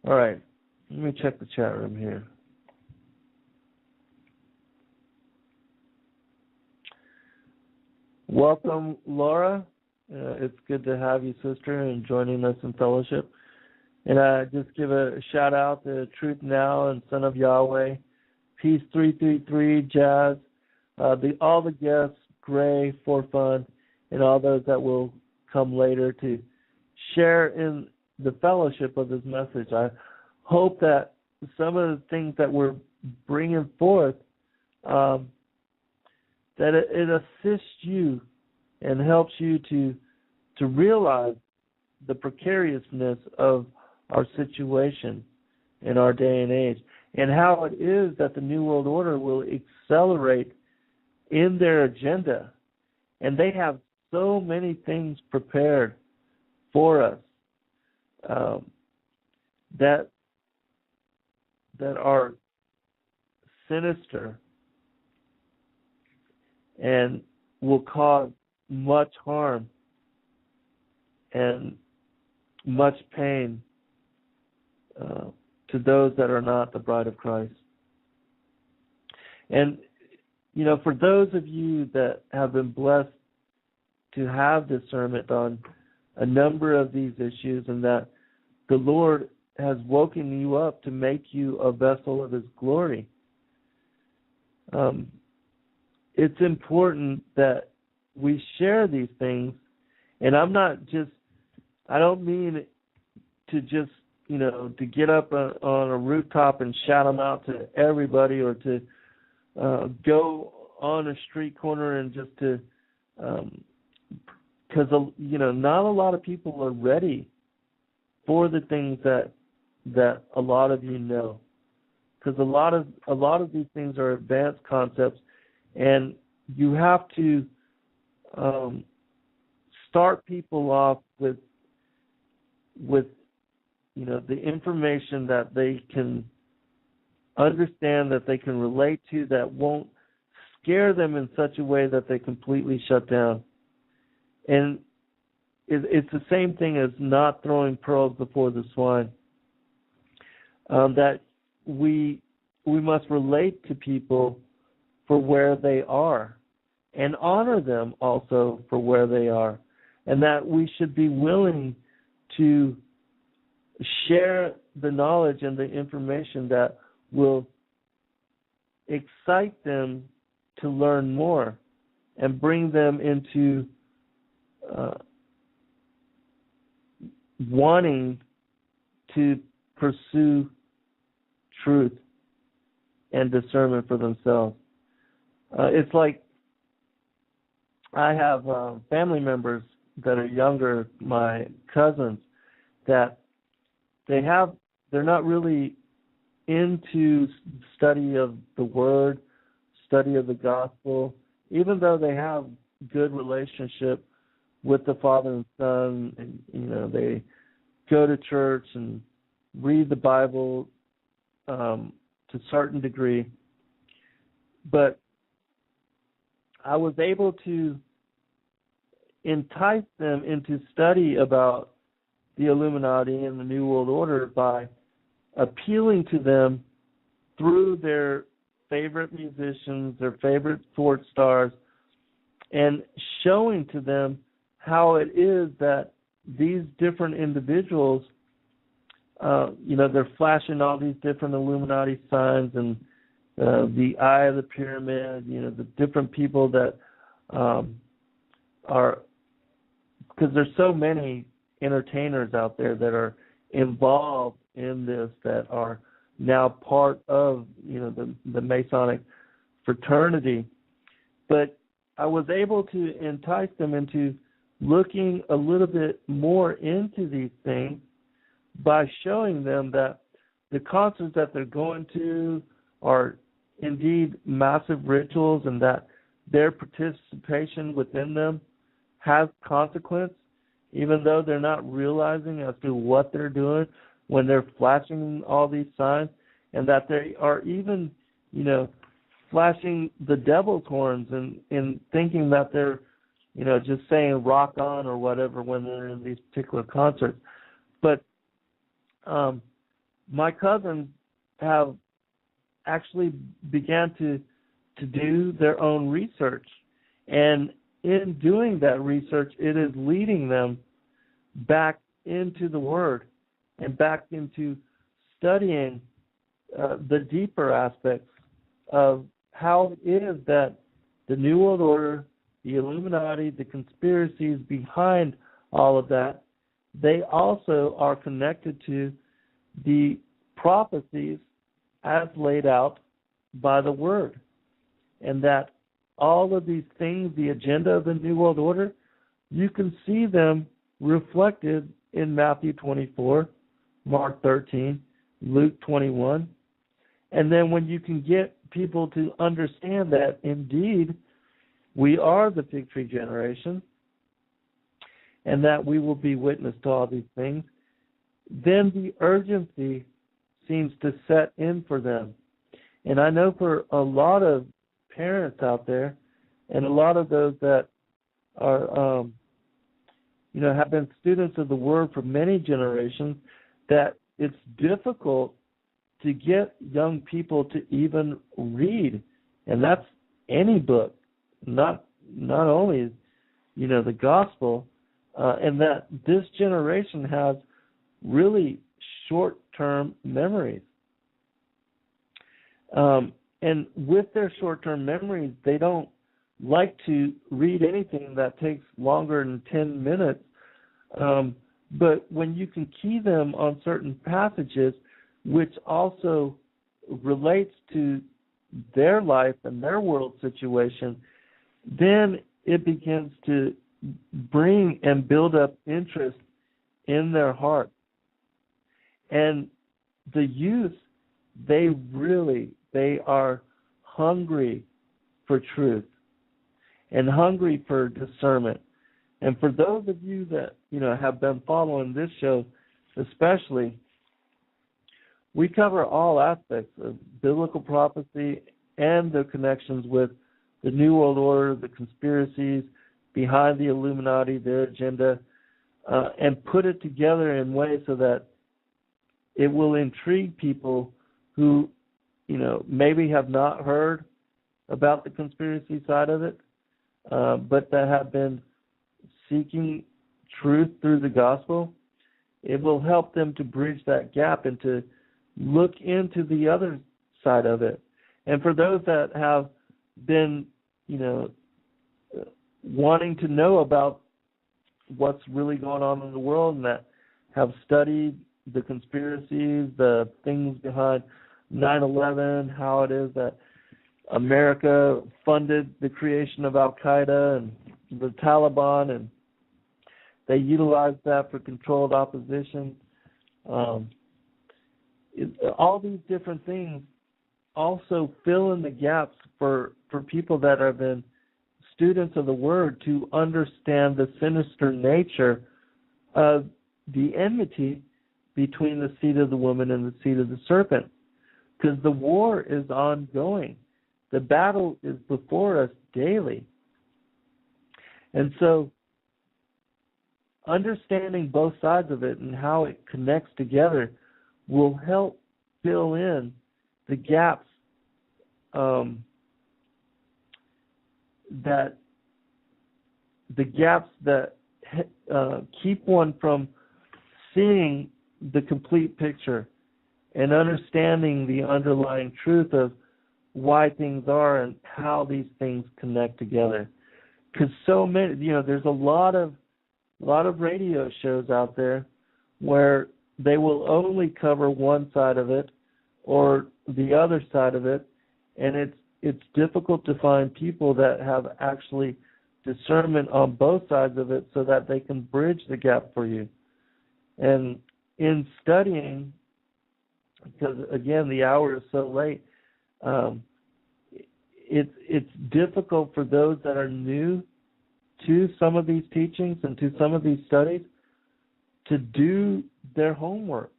B: All right, let me check the chat room here. Welcome, Laura. It's good to have you, sister, and joining us in fellowship. And I just give a shout out to Truth Now and Son of Yahweh, Peace 333, Jazz, all the guests, Gray, For Fun, and all those that will come later to share in the fellowship of this message. I hope that some of the things that we're bringing forth, that it assists you and helps you to realize the precariousness of our situation in our day and age, and how it is that the New World Order will accelerate in their agenda. And they have so many things prepared for us that are sinister and will cause much harm and much pain to those that are not the bride of Christ. And, for those of you that have been blessed to have discernment on a number of these issues, and that the Lord has woken you up to make you a vessel of His glory, it's important that we share these things. And I don't mean to just, to get up on a rooftop and shout them out to everybody, or to go on a street corner and just to, because, not a lot of people are ready for the things that a lot of you know. Because a lot of these things are advanced concepts, and you have to start people off with the information that they can understand, that they can relate to, that won't scare them in such a way that they completely shut down. And it's the same thing as not throwing pearls before the swine. That we must relate to people for where they are, and honor them also for where they are, and that we should be willing to share the knowledge and the information that will excite them to learn more and bring them into wanting to pursue truth and discernment for themselves. It's like I have family members that are younger, my cousins, that they're not really into study of the Word, study of the gospel, even though they have good relationship with the Father and Son, and they go to church and read the Bible to a certain degree. But I was able to entice them into study about the Illuminati and the New World Order by appealing to them through their favorite musicians, their favorite sports stars, and showing to them how it is that these different individuals, they're flashing all these different Illuminati signs and the eye of the pyramid, the different people that are, because there's so many entertainers out there that are involved in this, that are now part of, the Masonic fraternity. But I was able to entice them into looking a little bit more into these things by showing them that the concerts that they're going to are indeed massive rituals, and that their participation within them has consequence, even though they're not realizing as to what they're doing when they're flashing all these signs, and that they are even, flashing the devil's horns and thinking that they're, just saying rock on or whatever when they're in these particular concerts. But my cousins have actually began to do their own research. And in doing that research, it is leading them back into the Word and back into studying the deeper aspects of how it is that the New World Order, the Illuminati, the conspiracies behind all of that, they also are connected to the prophecies as laid out by the Word. And that all of these things, the agenda of the New World Order, you can see them reflected in Matthew 24, Mark 13, Luke 21. And then when you can get people to understand that indeed we are the fig tree generation and that we will be witness to all these things, then the urgency seems to set in for them. And I know for a lot of parents out there and a lot of those that are, have been students of the Word for many generations, that it's difficult to get young people to even read. And that's any book, not only, the gospel, and that this generation has really short-term memories. And with their short-term memories, they don't like to read anything that takes longer than 10 minutes. But when you can key them on certain passages, which also relates to their life and their world situation, then it begins to bring and build up interest in their heart. And the youth, they are hungry for truth and hungry for discernment. And for those of you that, have been following this show especially, we cover all aspects of biblical prophecy and the connections with the New World Order, the conspiracies behind the Illuminati, their agenda, and put it together in ways so that it will intrigue people who, maybe have not heard about the conspiracy side of it, but that have been seeking truth through the gospel. It will help them to bridge that gap and to look into the other side of it. And for those that have been, wanting to know about what's really going on in the world and that have studied the conspiracies, the things behind 9/11, how it is that America funded the creation of Al-Qaeda and the Taliban, and they utilized that for controlled opposition. All these different things also fill in the gaps for people that have been students of the Word to understand the sinister nature of the enmity between the seed of the woman and the seed of the serpent. Because the war is ongoing. The battle is before us daily. And so understanding both sides of it and how it connects together will help fill in the gaps that keep one from seeing the complete picture and understanding the underlying truth of why things are and how these things connect together. Because so many, there's a lot of radio shows out there where they will only cover one side of it or the other side of it, and it's difficult to find people that have actually discernment on both sides of it so that they can bridge the gap for you. And in studying, because again the hour is so late, it's difficult for those that are new to some of these teachings and to some of these studies to do their homework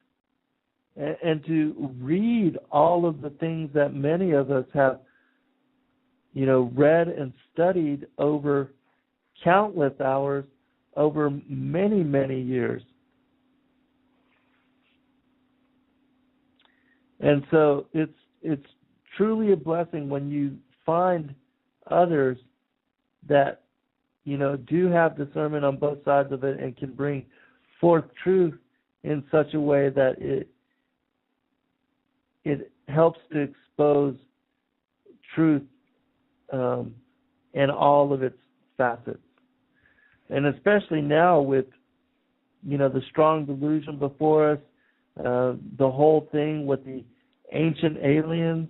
B: and to read all of the things that many of us have, read and studied over countless hours over many, many years. And so it's truly a blessing when you find others that, do have discernment on both sides of it and can bring forth truth in such a way that it helps to expose truth in all of its facets. And especially now with, the strong delusion before us, the whole thing with the ancient aliens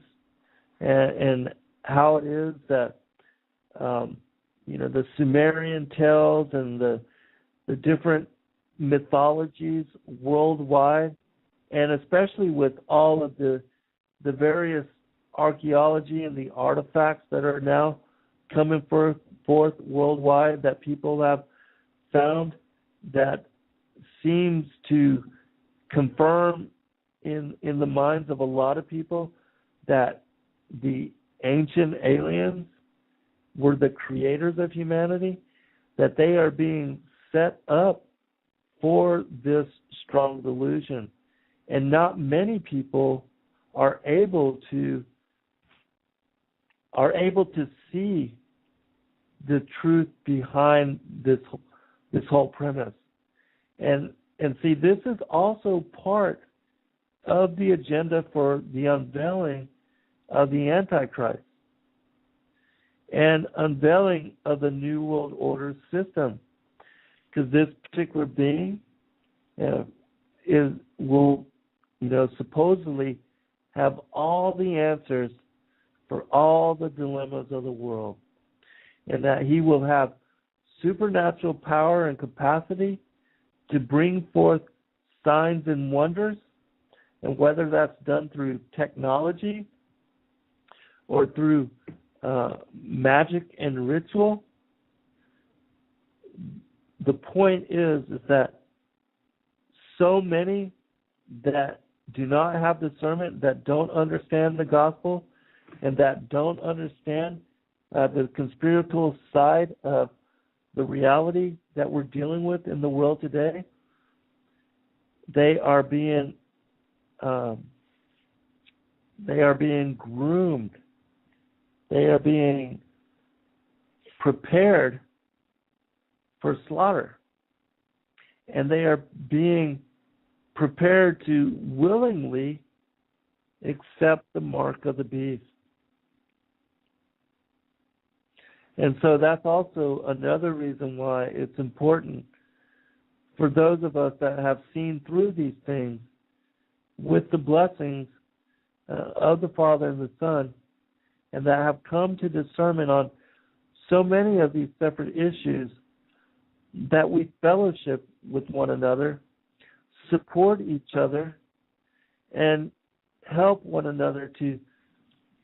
B: and how it is that, the Sumerian tales and the different mythologies worldwide, and especially with all of the various archaeology and the artifacts that are now coming forth worldwide that people have found, that seems to confirm in the minds of a lot of people that the ancient aliens were the creators of humanity, that they are being set up for this strong delusion. And not many people are able to see the truth behind this whole premise. And see, this is also part of the agenda for the unveiling of the Antichrist and unveiling of the New World Order system. Because this particular being will supposedly have all the answers for all the dilemmas of the world, and that he will have supernatural power and capacity to bring forth signs and wonders, and whether that's done through technology or through magic and ritual, the point is that so many that do not have discernment, that don't understand the gospel, and that don't understand the conspiratorial side of the reality that we're dealing with in the world today, they are being groomed. They are being prepared for slaughter. And they are being prepared to willingly accept the mark of the beast. And so that's also another reason why it's important for those of us that have seen through these things with the blessings of the Father and the Son, and that have come to discernment on so many of these separate issues, that we fellowship with one another, support each other, and help one another to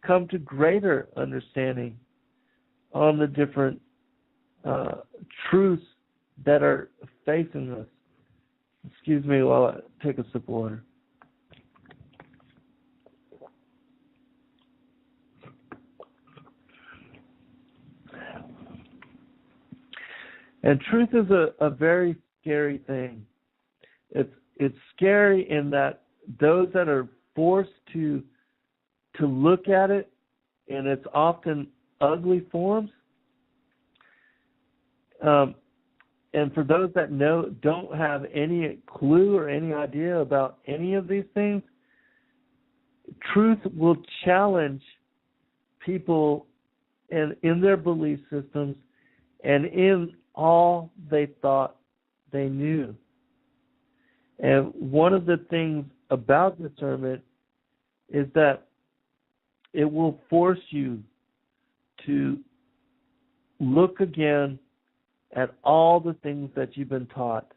B: come to greater understanding on the different truths that are facing us. Excuse me while I take a sip of water. And truth is a very scary thing. It's scary in that those that are forced to look at it in its often ugly forms, and for those that don't have any clue or any idea about any of these things, truth will challenge people in their belief systems and in all they thought they knew. And one of the things about discernment is that it will force you to look again at all the things that you've been taught.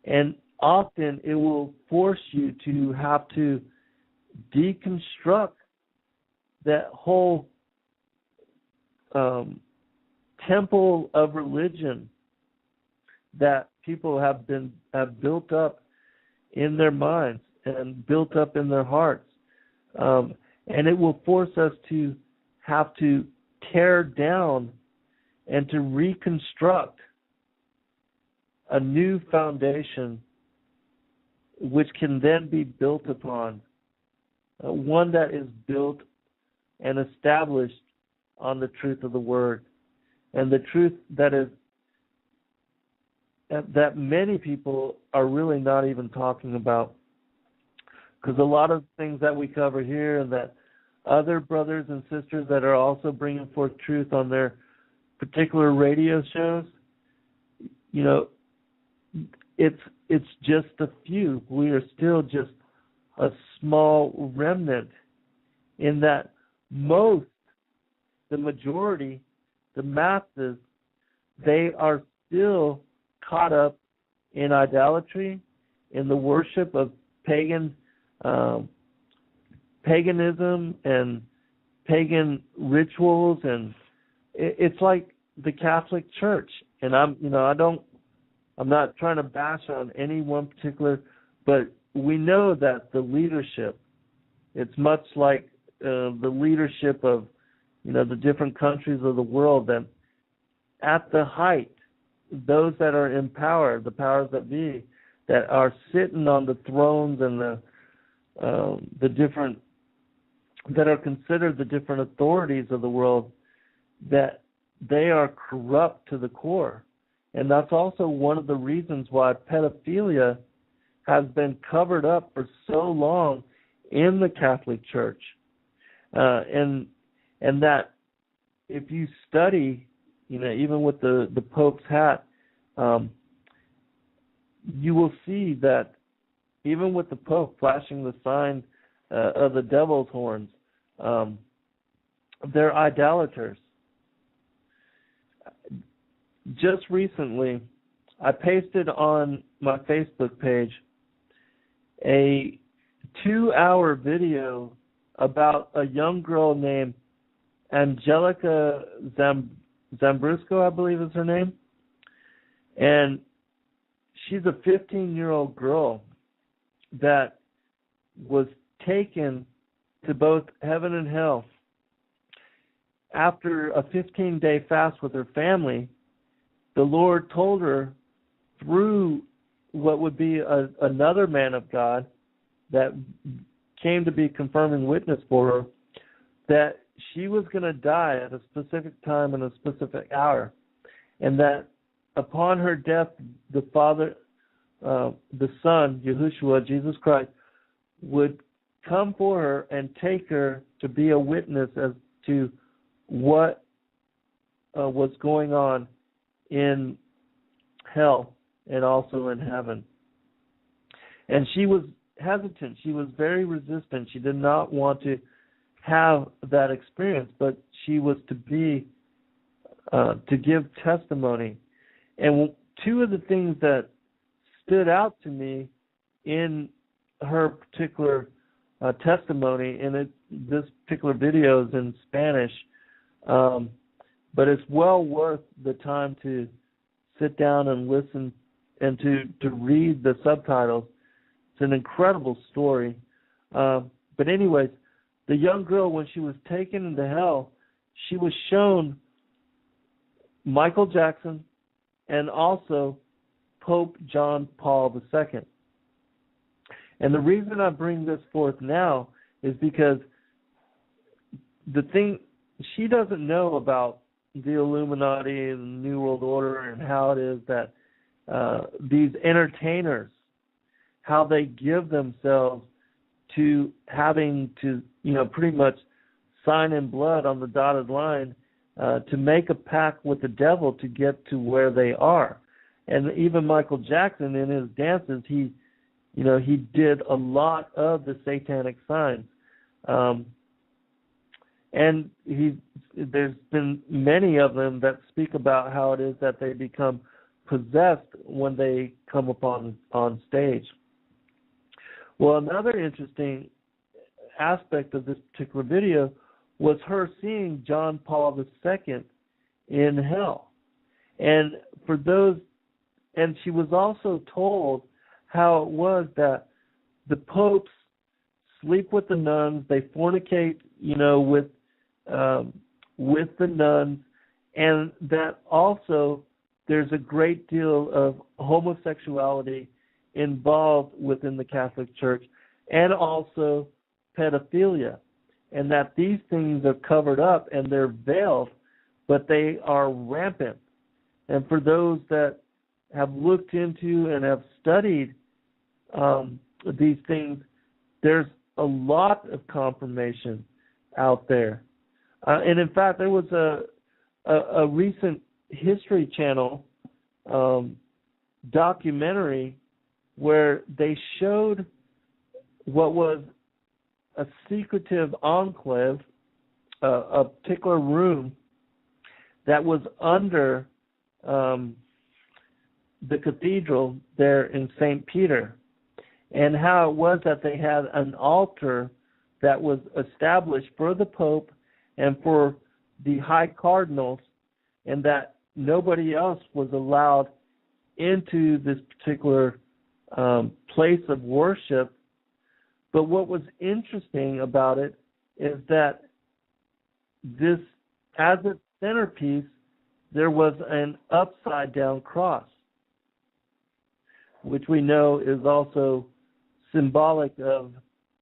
B: And often it will force you to have to deconstruct that whole temple of religion that people have built up in their minds and built up in their hearts. And it will force us to have to tear down and to reconstruct a new foundation which can then be built upon, one that is built and established on the truth of the Word, and the truth that many people are really not even talking about. Because a lot of things that we cover here and that other brothers and sisters that are also bringing forth truth on their particular radio shows, you know, it's just a few. We are still just a small remnant in that the majority, the masses, they are still caught up in idolatry, in the worship of paganism and pagan rituals, and it's like the Catholic Church. And I'm not trying to bash on any one particular, but we know that the leadership, it's much like the leadership of, the different countries of the world, that at the height, those that are in power, the powers that be, that are sitting on the thrones and the different, that are considered the different authorities of the world, that they are corrupt to the core. And that's also one of the reasons why pedophilia has been covered up for so long in the Catholic Church. And that if you study, even with the Pope's hat, you will see that even with the Pope flashing the sign of the devil's horns, they're idolaters. Just recently, I pasted on my Facebook page a 2-hour video about a young girl named Angelica Zambrusco, I believe is her name. And she's a 15-year-old girl that was taken to both heaven and hell. After a 15-day fast with her family, the Lord told her through what would be another man of God that came to be confirming witness for her, that she was going to die at a specific time and a specific hour, and that upon her death, the Son, Yahushua, Jesus Christ, would come for her and take her to be a witness as to what was going on in hell and also in heaven. And she was hesitant. She was very resistant. She did not want to have that experience, but she was to be to give testimony. And two of the things that stood out to me in her particular testimony, and this particular video is in Spanish, but it's well worth the time to sit down and listen and to read the subtitles. It's an incredible story. But anyways, the young girl, when she was taken into hell, she was shown Michael Jackson and also Pope John Paul II. And the reason I bring this forth now is because the thing, she doesn't know about the Illuminati and the New World Order and how it is that these entertainers, how they give themselves to having to, pretty much sign in blood on the dotted line to make a pact with the devil to get to where they are. And even Michael Jackson, in his dances, he did a lot of the satanic signs. And there's been many of them that speak about how it is that they become possessed when they come on stage. Well, another interesting aspect of this particular video was her seeing John Paul II in hell. And for those, and she was also told how it was that the popes sleep with the nuns, they fornicate, with the nuns, and that also there's a great deal of homosexuality involved within the Catholic Church, and also pedophilia, and that these things are covered up and they're veiled, but they are rampant. And for those that have looked into and have studied these things, there's a lot of confirmation out there. And in fact, there was a recent History Channel documentary where they showed what was a secretive enclave, a particular room that was under the cathedral there in St. Peter, and how it was that they had an altar that was established for the Pope and for the high cardinals, and that nobody else was allowed into this particular place of worship. But what was interesting about it is that this, as its centerpiece, there was an upside-down cross, which we know is also symbolic of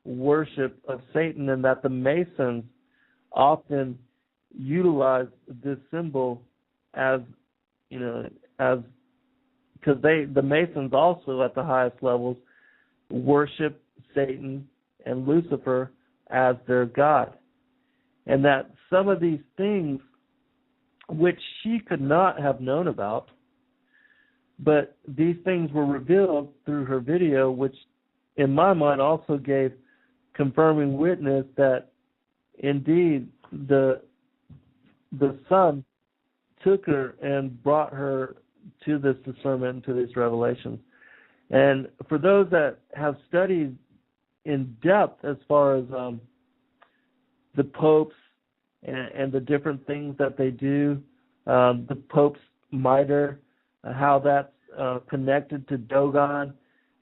B: worship of Satan, and that the Masons often utilize this symbol as, because the Masons also at the highest levels worship Satan and Lucifer as their god. And that some of these things, which she could not have known about, but these things were revealed through her video, which in my mind also gave confirming witness that indeed the Son took her and brought her to this discernment and to these revelations. And for those that have studied in depth as far as the popes and the different things that they do, the Pope's mitre, how that's connected to Dogon,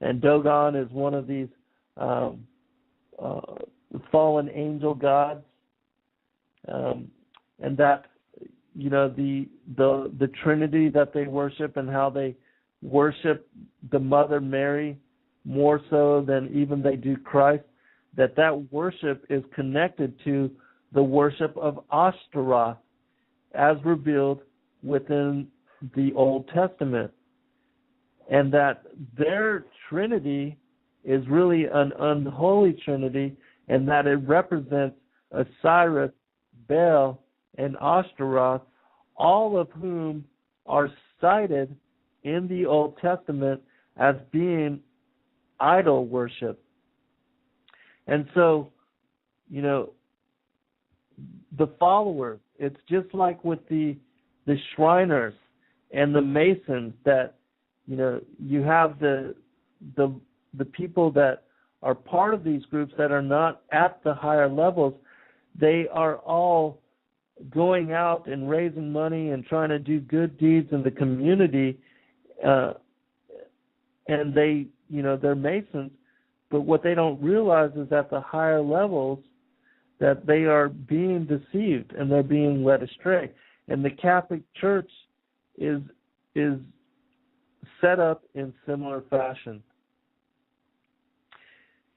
B: and Dogon is one of these fallen angel gods, and that the Trinity that they worship, and how they worship the Mother Mary more so than even they do Christ, that worship is connected to the worship of Ashtaroth as revealed within the Old Testament, and that their Trinity is really an unholy Trinity, and that it represents Osiris, Baal, and Ashtaroth, all of whom are cited in the Old Testament as being idol worship. And so, the followers, it's just like with the Shriners and the Masons, that you have the people that are part of these groups that are not at the higher levels. They are all going out and raising money and trying to do good deeds in the community, and they're Masons. But what they don't realize is at the higher levels that they are being deceived and they're being led astray. And the Catholic Church is set up in similar fashion.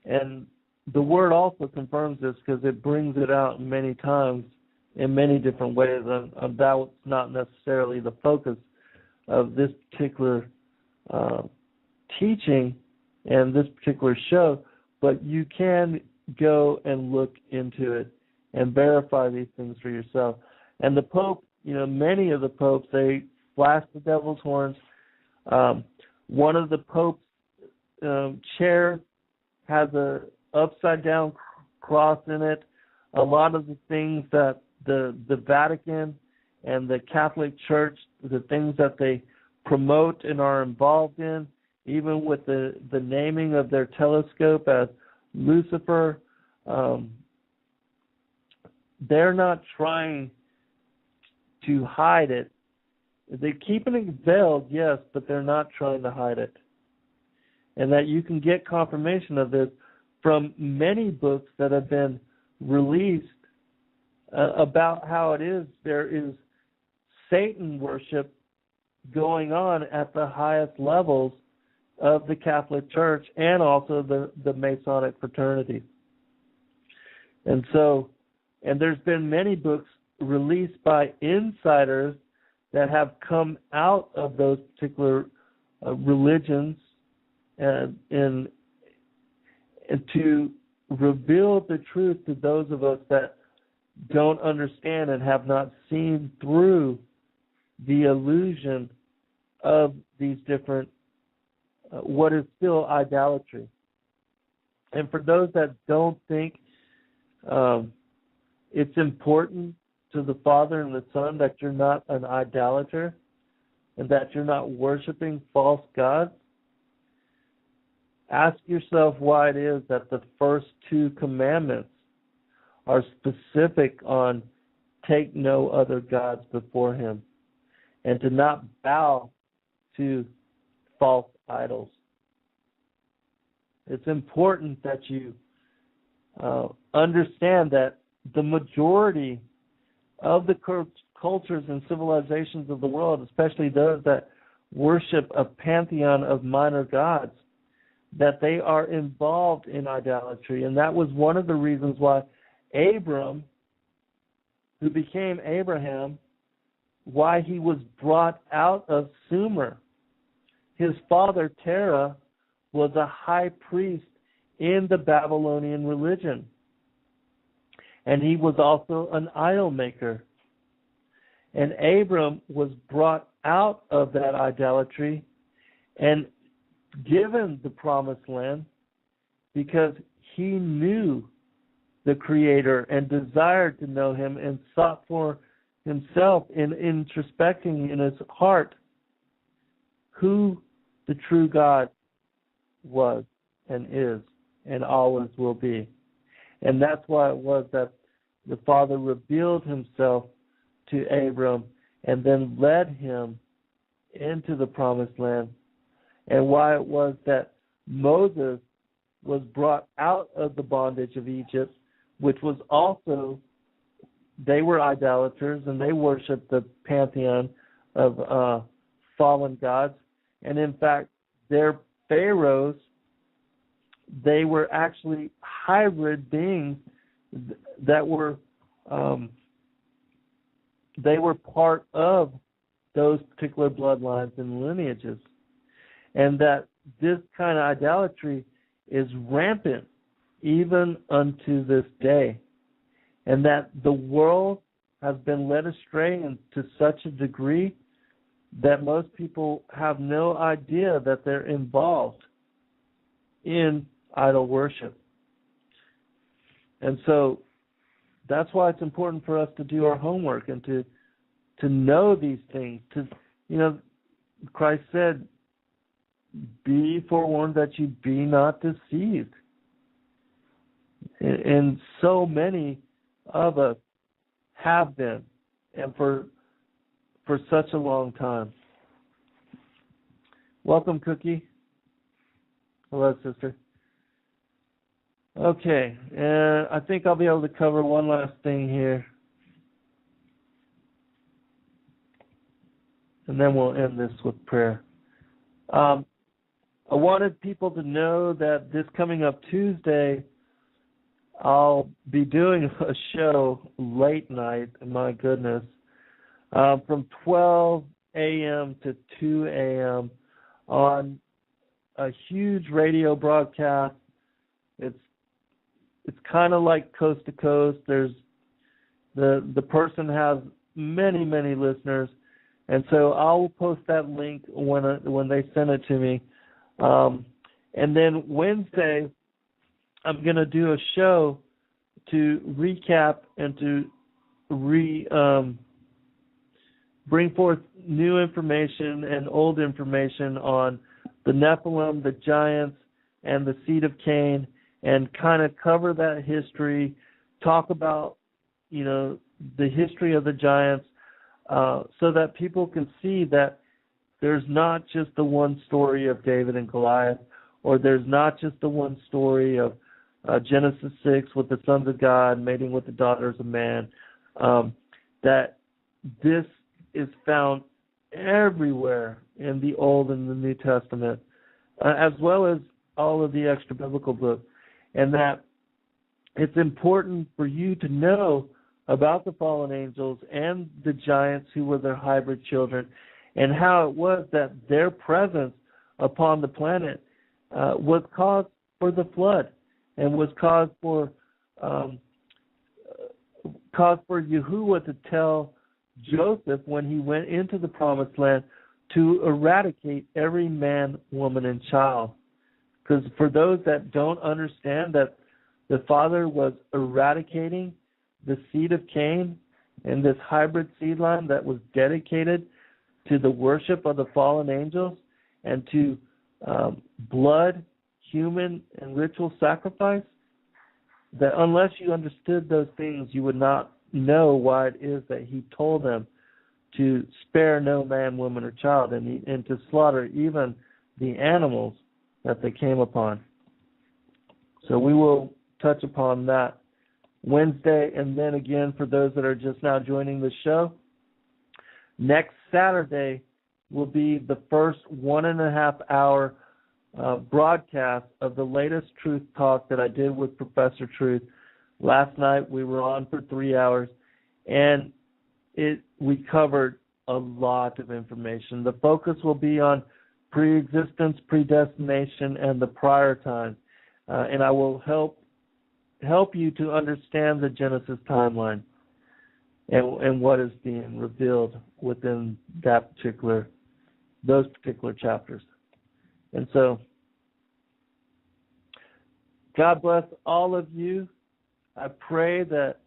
B: And the Word also confirms this, because it brings it out many times in many different ways. And that's not necessarily the focus of this particular teaching and this particular show, but you can go and look into it and verify these things for yourself. And the Pope, many of the popes, they flash the devil's horns. One of the Pope's chairs has a upside down cross in it. A lot of the things that the Vatican and the Catholic Church, the things that they promote and are involved in, even with the naming of their telescope as Lucifer, they're not trying to hide it. They're keeping it veiled, yes, but they're not trying to hide it. And that you can get confirmation of this from many books that have been released about how it is. There is Satan worship going on at the highest levels of the Catholic Church and also the Masonic fraternity. And there's been many books released by insiders that have come out of those particular religions and to reveal the truth to those of us that don't understand and have not seen through the illusion of these different, what is still idolatry. And for those that don't think it's important to the Father and the Son that you're not an idolater and that you're not worshiping false gods, ask yourself why it is that the first two commandments are specific on take no other gods before him and to not bow to false idols. It's important that you understand that the majority of the cultures and civilizations of the world, especially those that worship a pantheon of minor gods, that they are involved in idolatry. And that was one of the reasons why Abram, who became Abraham, why he was brought out of Sumer. His father, Terah, was a high priest in the Babylonian religion. And he was also an idol maker. And Abram was brought out of that idolatry and given the promised land because he knew the Creator and desired to know him and sought for himself in introspecting in his heart who the true God was and is and always will be. And that's why it was that the Father revealed himself to Abram and then led him into the promised land, and why it was that Moses was brought out of the bondage of Egypt, which was also, they were idolaters and they worshiped the pantheon of fallen gods. And in fact, their pharaohs, they were actually hybrid beings that were, they were part of those particular bloodlines and lineages. And that this kind of idolatry is rampant even unto this day. And that the world has been led astray to such a degree that most people have no idea that they're involved in idol worship. And so that's why it's important for us to do our homework and to know these things. Christ said, be forewarned that you be not deceived. And so many of us have been, and for such a long time. Welcome, Cookie. Hello, sister. Okay, and I think I'll be able to cover one last thing here. And then we'll end this with prayer. I wanted people to know that this coming up Tuesday, I'll be doing a show late night, my goodness, from 12 a.m. to 2 a.m. on a huge radio broadcast. It's kind of like coast to coast. There's the person has many, many listeners, and so I'll post that link when they send it to me. And then Wednesday, I'm going to do a show to recap and to bring forth new information and old information on the Nephilim, the giants, and the seed of Cain, and kind of cover that history, talk about, the history of the giants, so that people can see that there's not just the one story of David and Goliath, or there's not just the one story of Genesis 6 with the sons of God mating with the daughters of man, that this is found everywhere in the Old and the New Testament, as well as all of the extra biblical books, and that it's important for you to know about the fallen angels and the giants who were their hybrid children, and how it was that their presence upon the planet was cause for the flood, and was cause for Yahuwah to tell Joseph when he went into the promised land to eradicate every man, woman, and child. Because for those that don't understand that the Father was eradicating the seed of Cain and this hybrid seed line that was dedicated to the worship of the fallen angels and to blood, human, and ritual sacrifice, that unless you understood those things, you would not know why it is that he told them to spare no man, woman, or child, and to slaughter even the animals that they came upon. So we will touch upon that Wednesday, and then again for those that are just now joining the show, next Saturday will be the first 1.5 hour broadcast of the latest Truth Talk that I did with Professor Truth. Last night we were on for 3 hours, and we covered a lot of information. The focus will be on pre-existence, predestination, and the prior times, and I will help you to understand the Genesis timeline and what is being revealed within those particular chapters. And so, God bless all of you. I pray that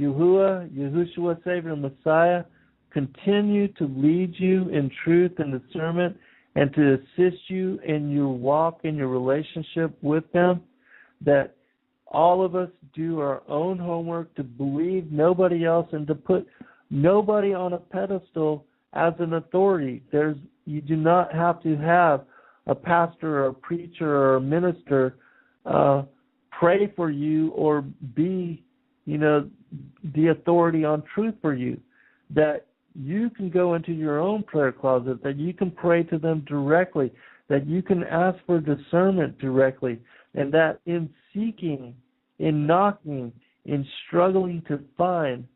B: Yahushua, Savior, Messiah, continue to lead you in truth and discernment, and to assist you in your walk, in your relationship with Him, that all of us do our own homework, to believe nobody else and to put nobody on a pedestal as an authority. You do not have to have a pastor or a preacher or a minister pray for you or be, the authority on truth for you. That you can go into your own prayer closet, that you can pray to them directly, that you can ask for discernment directly, and that in seeking, in knocking, in struggling to find,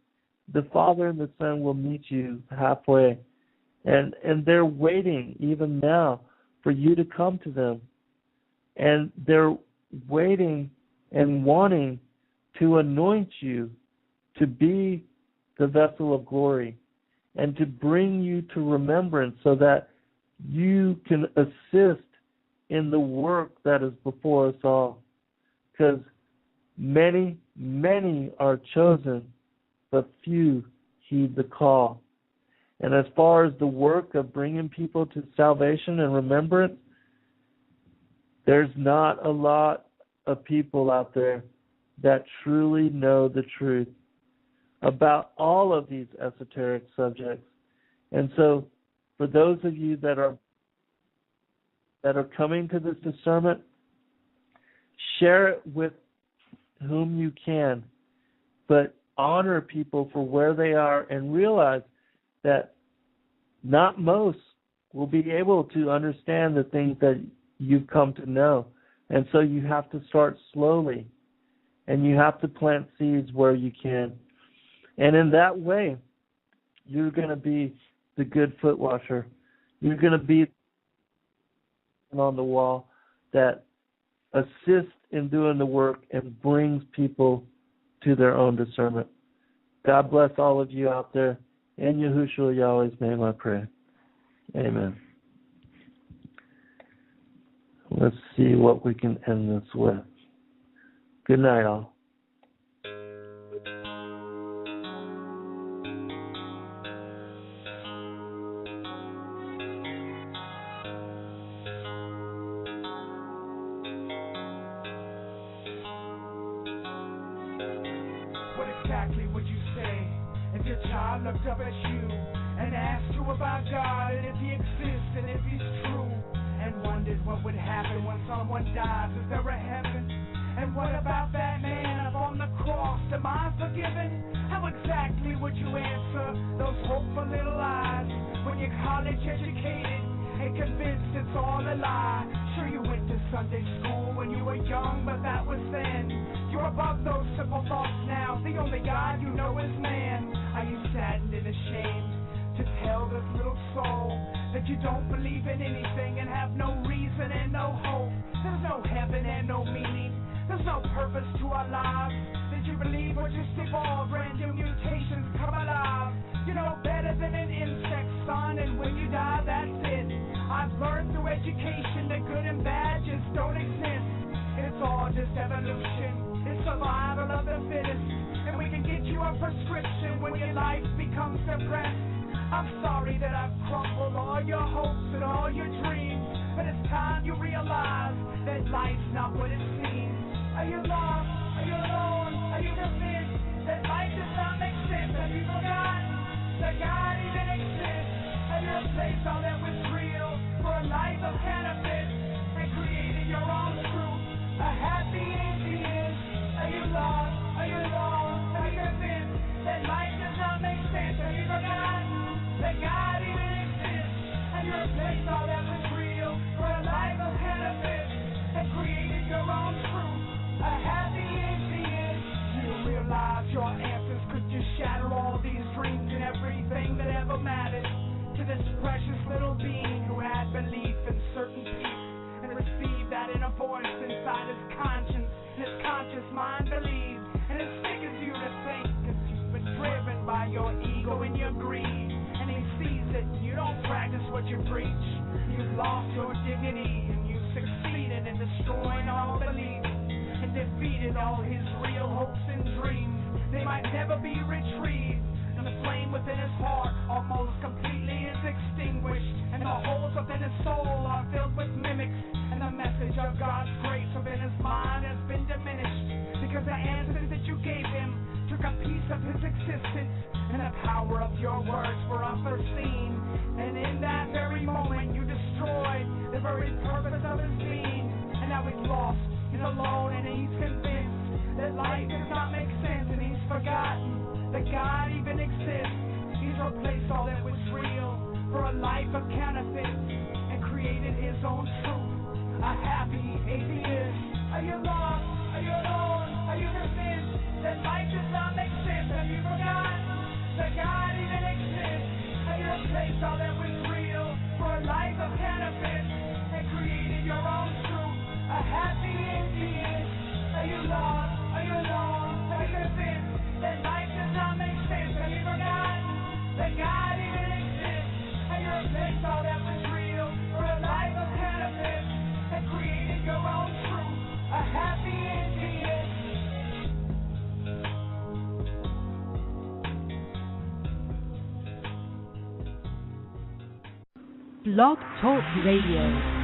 B: the Father and the Son will meet you halfway. And they're waiting even now for you to come to them. And they're waiting and wanting to anoint you to be the vessel of glory and to bring you to remembrance so that you can assist in the work that is before us all. Because many, many are chosen, but few heed the call. And as far as the work of bringing people to salvation and remembrance, there's not a lot of people out there that truly know the truth about all of these esoteric subjects. And so, for those of you that are coming to this discernment, share it with whom you can, but honor people for where they are and realize that not most will be able to understand the things that you've come to know. And so you have to start slowly, and you have to plant seeds where you can. And in that way, you're going to be the good foot washer. You're going to be on the wall that assists in doing the work and brings people to their own discernment. God bless all of you out there. In Yahushua Yahweh's name I pray. Amen. Let's see what we can end this with. Good night, all.
C: What exactly would you say if your child looked up at you and asked you about God and if He exists and if He's true, and wondered what would happen when someone dies. Is there a heaven? And what about that man up on the cross? Am I forgiven? How exactly would you answer those hopeful little eyes when you're college educated and convinced it's all a lie? Sure, you went to Sunday school when you were young, but that was then. You're above those simple thoughts now. The only God you know is man. Are you saddened and ashamed to tell this little soul that you don't believe in anything and have no reason and no hope? There's no heaven and no meaning. There's no purpose to our lives. Did you believe we're just evolved, random mutations come alive? You know better than an insect, son, and when you die, that's it. I've learned through education that good and bad just don't exist. It's all just evolution. It's survival of the fittest. And we can get you a prescription when your life becomes depressed. I'm sorry that I've crumbled all your hopes and all your dreams, but it's time you realize that life's not what it seems. Are you lost? Are you alone? Are you convinced that life does not make sense? Have you forgotten that God even exists? Have you replaced all that was real for a life of cannabis and created your own truth? A happy atheist? Are you lost? Are you alone? Are you convinced that life does not make sense? Have you forgotten that God even exists? Have you replaced all that was real for a life of cannabis and created your own truth? A happy atheist. Do you realize your answers could just shatter all these dreams and everything that ever mattered to this precious little being who had belief in certain peace and received that inner voice inside his conscience, and his conscious mind believed, and it sickens you to think because you've been driven by your ego and your greed, and he sees that you don't practice what you preach. You've lost your dignity and you've succeeded in destroying all beliefs and defeated all his real hopes and dreams. They might never be retrieved, and the flame within his heart almost completely is extinguished, and the holes within his soul are filled with mimics, and the message of God's grace within his mind has been diminished, because the answers that you gave him took a piece of his existence, and the power of your words were unforeseen, and in that very moment you destroyed the very purpose of his being, and now he's lost. He's alone and he's convinced that life does not make sense, and he's forgotten that God even exists. He's replaced all that was real for a life of counterfeits and created his own truth. A happy atheist. Are you lost? Are you alone? Are you convinced that life does not make sense? Have you forgotten that God even exists? Have you replaced all that was real for a life of counterfeits and created your own truth? A happy atheist. Are you lost? Are you alone? Are you convinced that life does not make sense? Have you forgotten that God even exists? Have you replaced all that was real for a life of cannabis and created your own truth? A happy atheist.
A: Blog Talk Radio.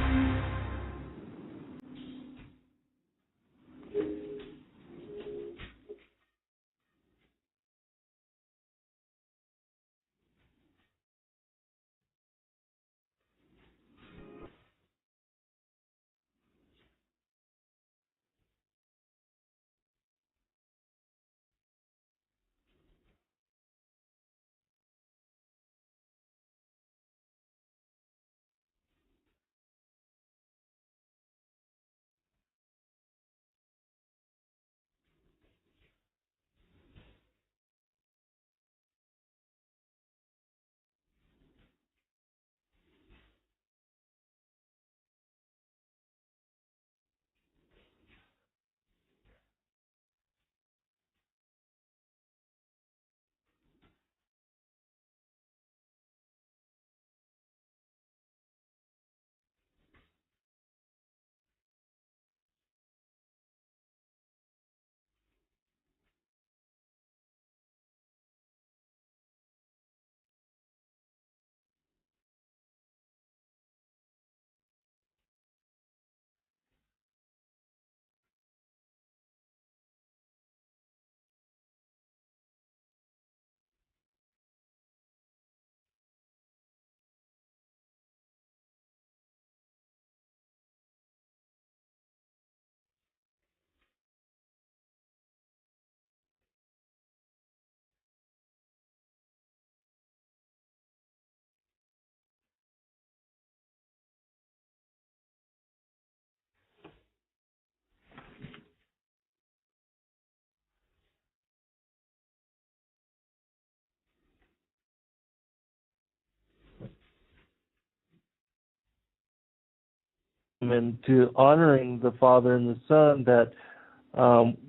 B: and to honoring the Father and the Son, that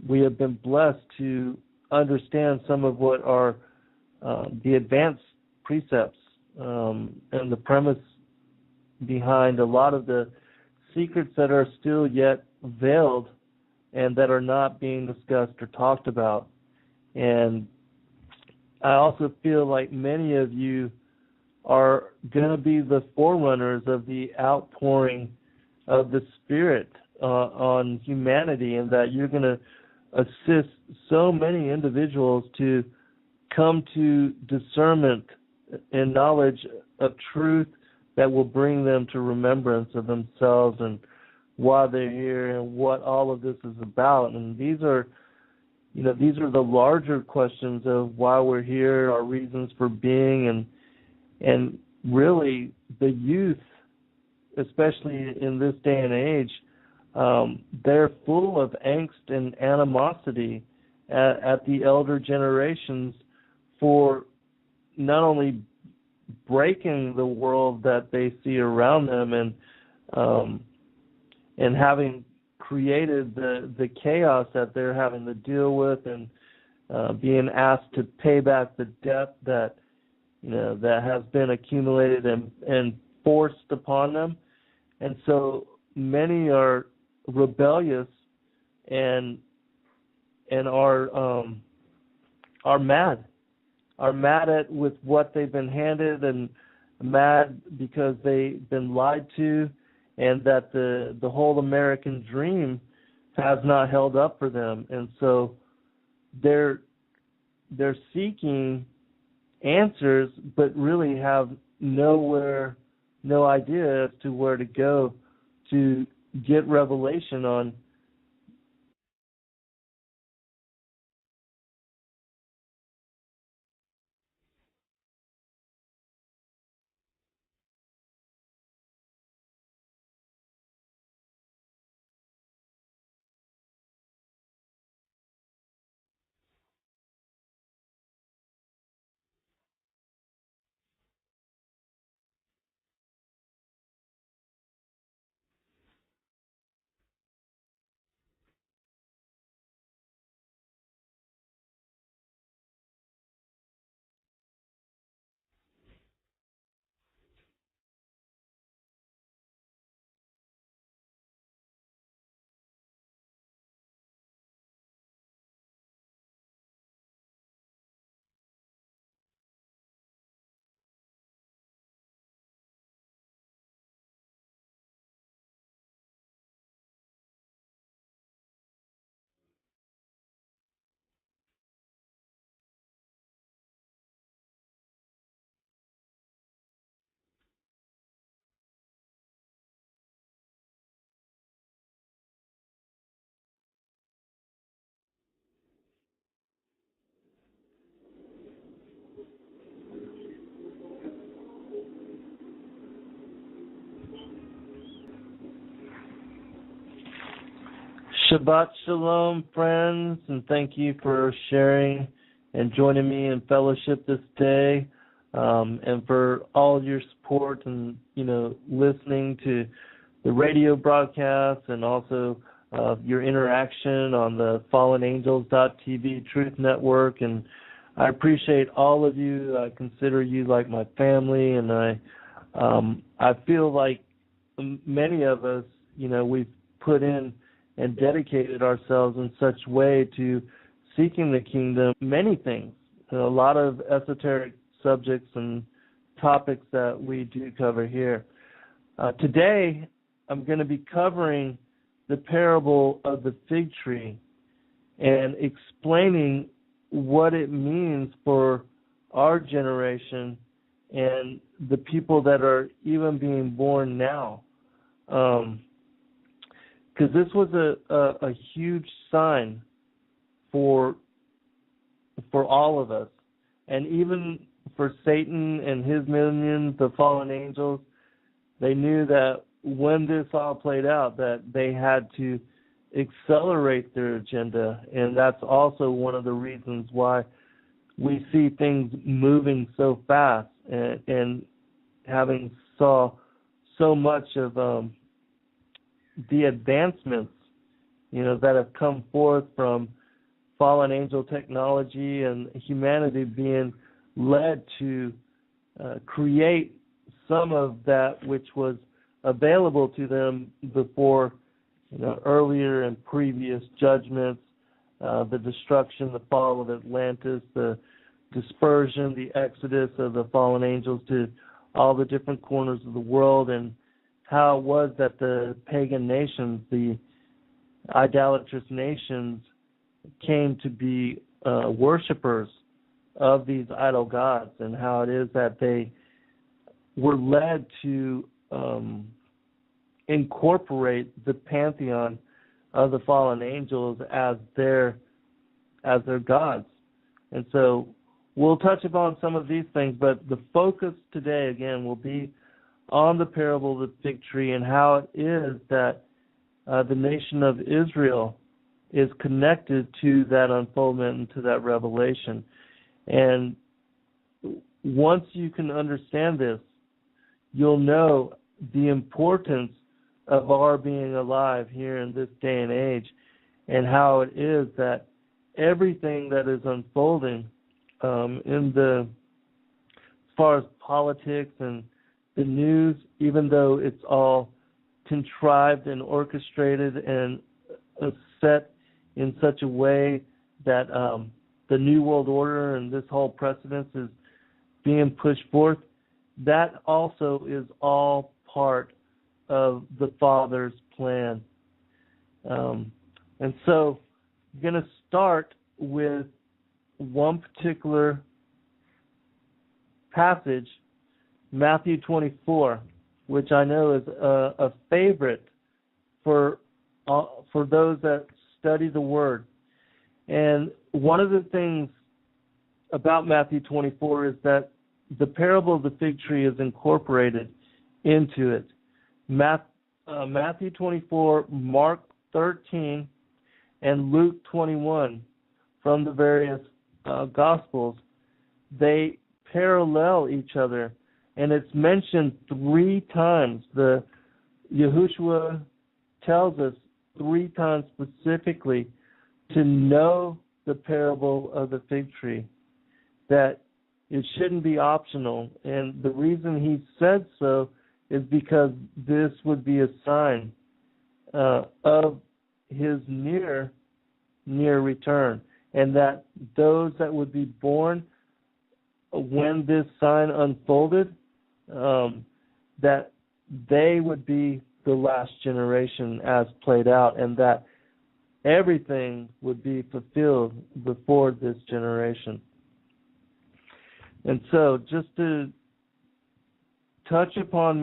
B: we have been blessed to understand some of what are the advanced precepts and the premise behind a lot of the secrets that are still yet veiled and that are not being discussed or talked about. And I also feel like many of you are going to be the forerunners of the outpouring of the Spirit on humanity, and that you're going to assist so many individuals to come to discernment and knowledge of truth that will bring them to remembrance of themselves and why they're here and what all of this is about. And these are the larger questions of why we're here, our reasons for being, and really the youth, especially in this day and age, they're full of angst and animosity at the elder generations for not only breaking the world that they see around them and having created the chaos that they're having to deal with, and being asked to pay back the debt that that has been accumulated and forced upon them. And so many are rebellious and are mad at with what they've been handed, and mad because they've been lied to, and that the whole American dream has not held up for them. And so they're seeking answers, but really have no idea as to where to go to get revelation on Shabbat Shalom, friends, and thank you for sharing and joining me in fellowship this day, and for all of your support and listening to the radio broadcast, and also your interaction on the fallenangels.tv Truth Network. And I appreciate all of you. I consider you like my family, and I feel like many of us, we've put in and dedicated ourselves in such way to seeking the kingdom, many things, a lot of esoteric subjects and topics that we do cover here. Today, I'm going to be covering the parable of the fig tree and explaining what it means for our generation and the people that are even being born now. Because this was a huge sign for all of us, and even for Satan and his minions, the fallen angels. They knew that when this all played out, that they had to accelerate their agenda, and that's also one of the reasons why we see things moving so fast and having saw so much of the advancements, that have come forth from fallen angel technology and humanity being led to create some of that which was available to them before, earlier and previous judgments, the destruction, the fall of Atlantis, the dispersion, the exodus of the fallen angels to all the different corners of the world, and how it was that the pagan nations, the idolatrous nations, came to be worshipers of these idol gods, and how it is that they were led to incorporate the pantheon of the fallen angels as their gods. And so we'll touch upon some of these things, but the focus today, again, will be on the parable of the fig tree and how it is that the nation of Israel is connected to that unfoldment and to that revelation. And once you can understand this, you'll know the importance of our being alive here in this day and age, and how it is that everything that is unfolding as far as politics and the news, even though it's all contrived and orchestrated and set in such a way that the New World Order and this whole precedence is being pushed forth, that also is all part of the Father's plan. And so I'm going to start with one particular passage, Matthew 24, which I know is a favorite for those that study the Word. And one of the things about Matthew 24 is that the parable of the fig tree is incorporated into it. Matthew 24, Mark 13, and Luke 21 from the various Gospels, they parallel each other, and it's mentioned 3 times. The Yahushua tells us 3 times specifically to know the parable of the fig tree, that it shouldn't be optional. And the reason he said so is because this would be a sign of his near return, and that those that would be born when this sign unfolded, that they would be the last generation as played out, and that everything would be fulfilled before this generation. And so just to touch upon